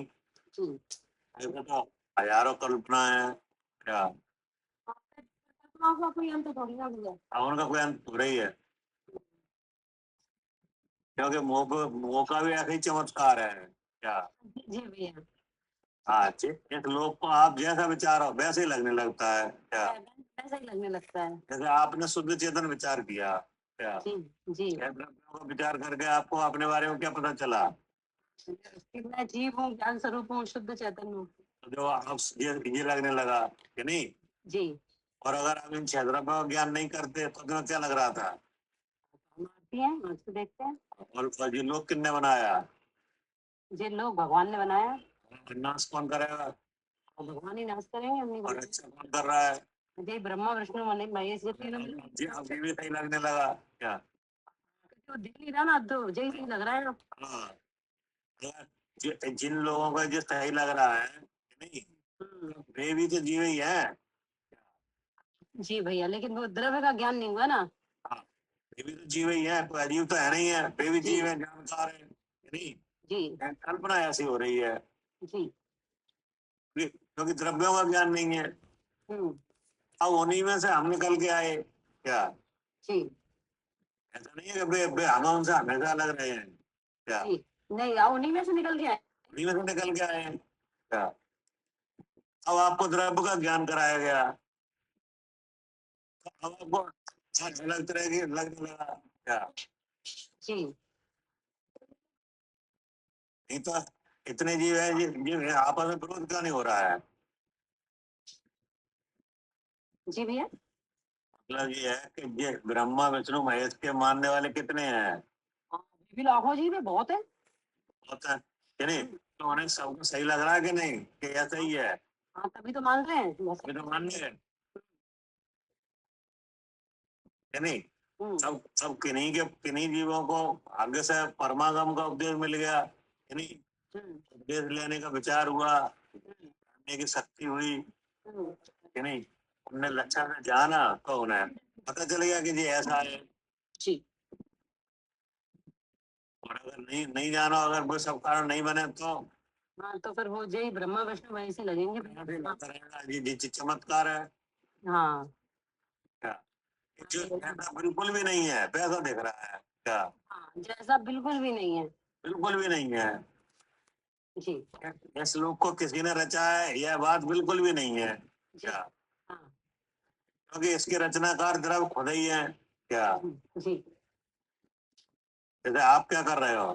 ऐसे तो हजारों कल्पना है क्या? का कोई अंत थोड़ी ना भैया। अब उनका कोई अंत हो रही है, क्योंकि मोह का भी ऐसे ही चमत्कार है क्या? जी भैया। हाँ, इस लोग को आप जैसा विचार हो वैसे ही लगने लगता है क्या? ऐसा ही लगने लगता है। जैसे आपने शुद्ध चेतन विचार किया क्या? जी। जी। छह द्रव्यों का विचार करके आपको अपने बारे में क्या पता चला? कि मैं जीव हूँ, ज्ञान स्वरूप हूँ, शुद्ध चैतन्य हूँ। तो जो आप ये लगने लगा, कि नहीं? जी। और अगर आप इन छह द्रव्यों का ज्ञान नहीं करते तो तुम्हें क्या लग रहा था? हम आती हैं, आँख से देखते हैं। और ये लोग किसने बनाया? ये लोग भगवान ने बनाया। नाश कौन करेगा? और भगवान ही नाश करेंगे, हम नहीं और बनाएंगे। अच्छा कौन कर रहा है? जय ब्रह्मा विष्णु महेश, ये तीनों मिलकर अब ये भी सही लगने लगा क्या? तो दिख नहीं रहा ना, तो जय सही लग रहा है। हाँ, जिन लोगों को जो सही लग रहा है, कि नहीं, वे भी तो जीव ही है। जी भैया, लेकिन वो द्रव्य का ज्ञान नहीं हुआ ना। हाँ, वे भी तो जीव ही है, कोई अजीब तो है नहीं है, वे भी जी। जीव है, जानकार है, कि नहीं? जी। कल्पना ऐसी हो रही है जी। क्योंकि द्रव्यों का ज्ञान नहीं है। अब उन्हीं में से हम निकल के आए क्या? जी। ऐसा नहीं है कि हम उनसे हमेशा लग रहे हैं क्या? जी। नहीं, आओ उन्हीं में से निकल के आए। उन्हीं में से निकल के आए हैं क्या? अब आपको द्रव्य का ज्ञान कराया गया, तो अब आपको अलग तरह की लगने लगा क्या? जी। नहीं तो इतने जीव है, ये आपस में विरोध क्यों नहीं हो रहा है? जी भैया। मतलब ये है कि ये ब्रह्मा विष्णु महेश के मानने वाले कितने हैं? भी लाखों जी में बहुत है। होता है, कि नहीं? तो उन्हें सबको सही लग रहा है कि नहीं कि ऐसा ही है? हाँ, तभी तो मान रहे हैं बस। अभी तो मान रहे हैं, कि नहीं? सब सब किन्हीं जीवों को आगे से परमागम का उपदेश मिल गया, कि नहीं? उपदेश लेने का विचार हुआ, जानने की शक्ति हुई, कि नहीं? उनने लक्षण से जाना तो उन्हें पता चल गया कि जी ऐसा है। जी। और अगर नहीं नहीं जाना, अगर वो सब कारण नहीं बने तो हाँ, तो फिर वो जय ब्रह्मा विष्णु वैसे लगेंगे। ऐसे लगता रहेगा जी चमत्कार है हाँ। क्या? जो ऐसा बिल्कुल भी नहीं है वैसा दिख रहा है क्या? हाँ, जैसा बिल्कुल भी नहीं है। बिल्कुल भी नहीं है। जी। इस लोक को किसी ने रचा है यह बात बिल्कुल भी नहीं है जी। क्या? हाँ। क्योंकि इसके रचनाकार द्रव्य खुद ही है क्या? जी। जैसे आप क्या कर रहे हो?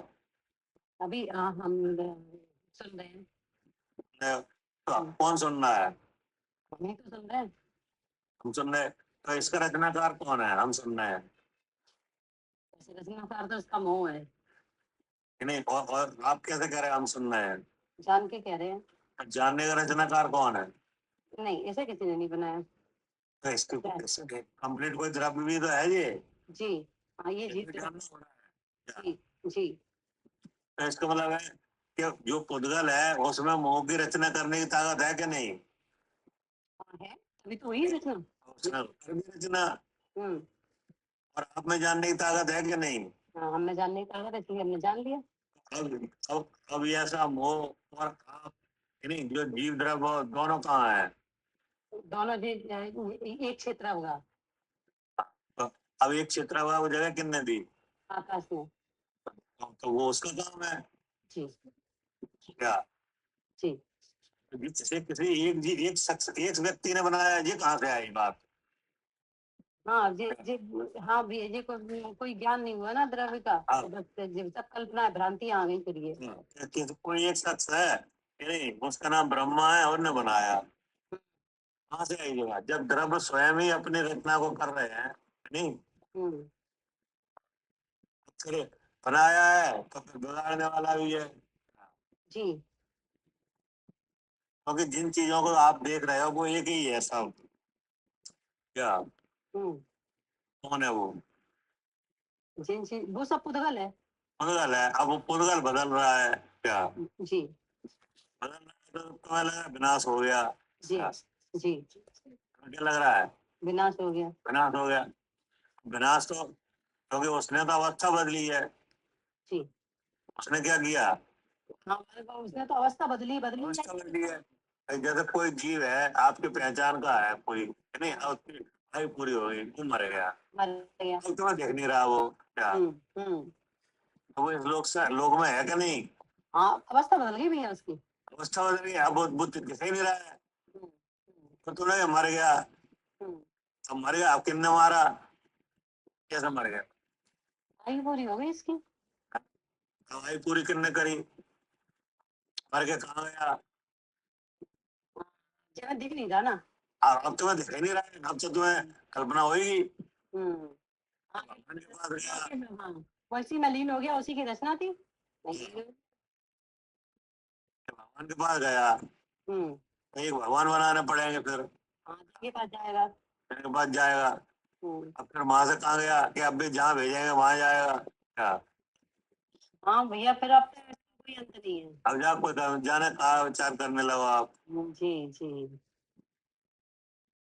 अभी हम सुन रहे हैं। तो कौन सुन रहा है? हम ही तो सुन रहे हैं। हम सुन रहे हैं। तो इसका रचनाकार कौन है? हम सुन रहे हैं ऐसे रचनाकार तो इसका मोह है। कि नहीं? और आप कैसे कह रहे हैं हम सुन रहे हैं? जान के कह रहे हैं। जानने का रचनाकार कौन है? नहीं, ऐसे किसी ने नहीं बनाया। तो इसके कंप्लीट कोई द्रव्य भी तो है ये। जी हाँ, ये इसमें जीत जानना पड़ा है। जी जी तो इसका मतलब है कि जो पुद्गल है उसमें मोह की रचना करने की ताकत है कि नहीं? हाँ है, तभी तो हुई रचना। उसने कर भी रचना। हम्म। और आप में जानने की ताकत है कि नहीं? हाँ, हमने जानने की ताकत है, इसलिए हमने जान लिया। अब ये ऐसा मोह और आप, नहीं, जो जीव द्रव्य दोनों कहाँ है? दोनों जी एक क्षेत्र होगा। तो अब एक क्षेत्र हुआ, वो जगह किसने दी? आकाश में। तो वो उसका काम है जी क्या? जी किसी किसी एक शख्स, एक व्यक्ति ने बनाया, ये कहाँ से आई बात? हाँ जी हाँ भी ये कोई ज्ञान नहीं हुआ ना द्रव्य का, हाँ। तो बस जब सब कल्पना भ्रांतियां आ गई फिर ये। कोई एक शख्स है कि नहीं, उसका नाम ब्रह्मा है और ने बनाया। कहाँ से आई ये बात? जब द्रव्य स्वयं ही अपनी रचना को कर रहे हैं, नहीं हम्म। फिर बनाया है तो फिर बिगाड़ने वाला भी है। जी क्योंकि जिन चीजों को आप देख रहे हो वो एक ही है सब। क्या? हम्म। कौन है वो? जिन चीज वो सब पुद्गल है। पुद्गल है। अब वो पुद्गल बदल रहा है क्या? जी बदल रहा है तो तुम्हें लग रहा है विनाश हो गया जी क्या? जी क्या लग रहा है? विनाश हो गया। विनाश हो गया। विनाश तो क्योंकि उसने तो अवस्था बदली है। जी उसने क्या किया? हाँ, उसने तो अवस्था बदली बदली अवस्था है। बदली है। जैसे कोई जीव है आपकी पहचान का है कोई, नहीं, अब उसकी आयु पूरी हो गई, वो मर गया, मर गया। अब तुम्हें देख नहीं रहा वो क्या? हम्म। तो वो इस लोक में है कि नहीं? हाँ, अवस्था बदल गई भैया उसकी। अवस्था बदल गई, अब वो बुद्ध दिख ही नहीं रहा है। हम्म तो तुम्हें मर गया। हम्म। अब मर गया, अब किसने मारा? कैसे मर गया? आयु पूरी हो गई इसकी। अब आयु पूरी किसने करी? मर के कहाँ गया? जगह दिख नहीं रहा ना। अब तुम्हें दिख ही नहीं रहा है, अब तो तुम्हें कल्पना होगी। हम्म। हाँ, भगवान के पास गया। हाँ, वैसी में लीन हो गया, उसी की रचना थी। भगवान के पास गया हम्म। तो एक भगवान बनाने पड़ेंगे फिर। हाँ, जिसके पास जाएगा। के पास जाएगा। हम्म। अब फिर वहां से कहाँ गया कि अब भी जहाँ भेजेंगे वहां जाएगा क्या? हाँ भैया, फिर अब तो कोई अंत नहीं है। अब जा कोई जाने कहाँ विचार करने लगो आप, जी जी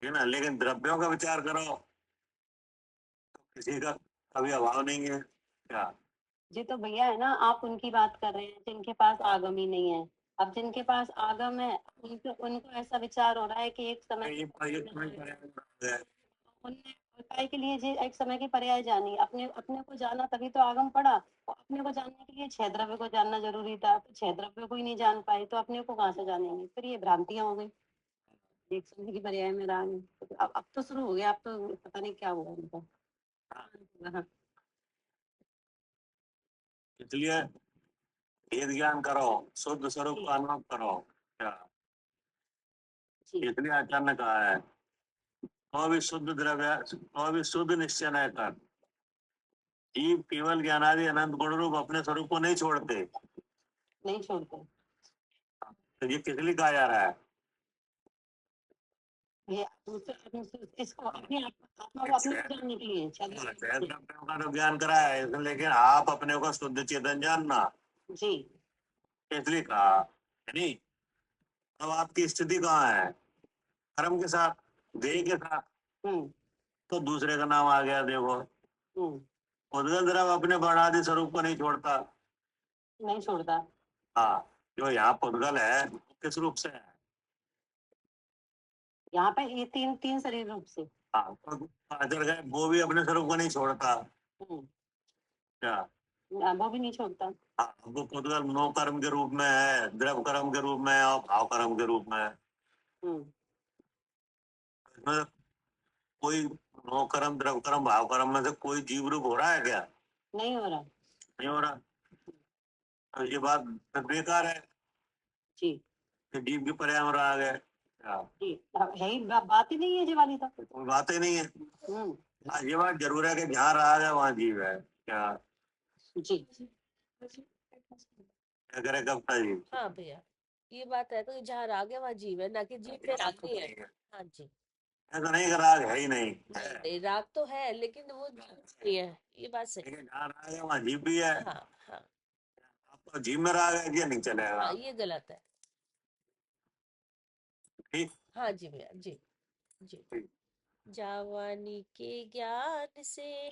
है ना? लेकिन द्रव्यों का विचार करो तो किसी का कभी अभाव नहीं है क्या? जी तो भैया है ना, आप उनकी बात कर रहे हैं जिनके पास आगम ही नहीं है। अब जिनके पास आगम है, उनको उनको ऐसा विचार हो रहा है कि एक समय ये कोई पर्याय है। उनने उपाय के लिए जी एक समय की पर्याय जानी, अपने अपने को जाना, तभी तो आगम पड़ा। और अपने को जानने के लिए छह द्रव्य को जानना जरूरी था, तो छह द्रव्य को ही नहीं जान पाए तो अपने को कहाँ से जानेंगे? फिर ये भ्रांतियां हो गई। एक समय की पर्याय में रहा नहीं, तो अब तो शुरू हो गया, अब तो पता नहीं क्या हुआ उनका। हाँ इसलिए वेद ज्ञान करो, शुद्ध स्वरूप का अनुभव करो क्या? जी इसलिए आचार्य ने कहा है तो भी शुद्ध द्रव्य, तो भी शुद्ध निश्चय न कर। जीव केवल ज्ञानादि अनंत गुण रूप अपने स्वरूप को नहीं छोड़ते। नहीं छोड़ते। तो ये किस लिए कहा जा रहा है? ये इसको अपने आत्मा को अपने को जानने के लिए छह चलिए। द्रव्यों का तो ज्ञान कराया है, लेकिन आप अपने को शुद्ध चेतन जानना, जी इसलिए कहा है नहीं? अब आपकी स्थिति कहाँ है? कर्म के साथ, देह के साथ। हम्म तो दूसरे का नाम आ गया देखो। हम्म। उद्गल द्रव अपने वर्णादि स्वरूप को नहीं छोड़ता। नहीं छोड़ता। हाँ, जो यहाँ पुद्गल है वो किस रूप से है? यहाँ पे ये तीन तीन शरीर रूप से। हाँ, तो अजर गए वो भी अपने स्वरूप को नहीं छोड़ता हम्म। क्या? वो भी नहीं छोड़ता। हाँ, वो पुद्गल नो कर्म के रूप में है, द्रव कर्म के रूप में है और भाव कर्म के रूप में है। हम्म। इसमें कोई नो कर्म, द्रव कर्म, भाव कर्म में से कोई जीव रूप हो रहा है क्या? नहीं हो रहा। नहीं हो रहा। तो ये बात फिर बेकार है जी कि जीव की पर्याय में रहा गया। हाँ, जी है ही बात ही नहीं है ये वाली तो। कोई बात ही नहीं है। हम्म। ये बात जरूर है कि जहाँ राग है वहाँ जीव है। क्या जी क्या करे कविता जी? हाँ भैया, ये बात है तो जहाँ राग है वहाँ जीव है, ना कि जीव में राग नहीं है। हाँ जी। ऐसा नहीं कि राग है ही नहीं, नहीं है। नहीं, राग तो है लेकिन वो जीव नहीं है, ये बात सही। लेकिन जहाँ राग है वहाँ जीव भी है। हाँ हाँ आपको जीव में राग है, ये नहीं चलेगा। हाँ, ये गलत है। ठीक। हाँ जी भैया, जी जी। ठीक। जवानी के ज्ञान से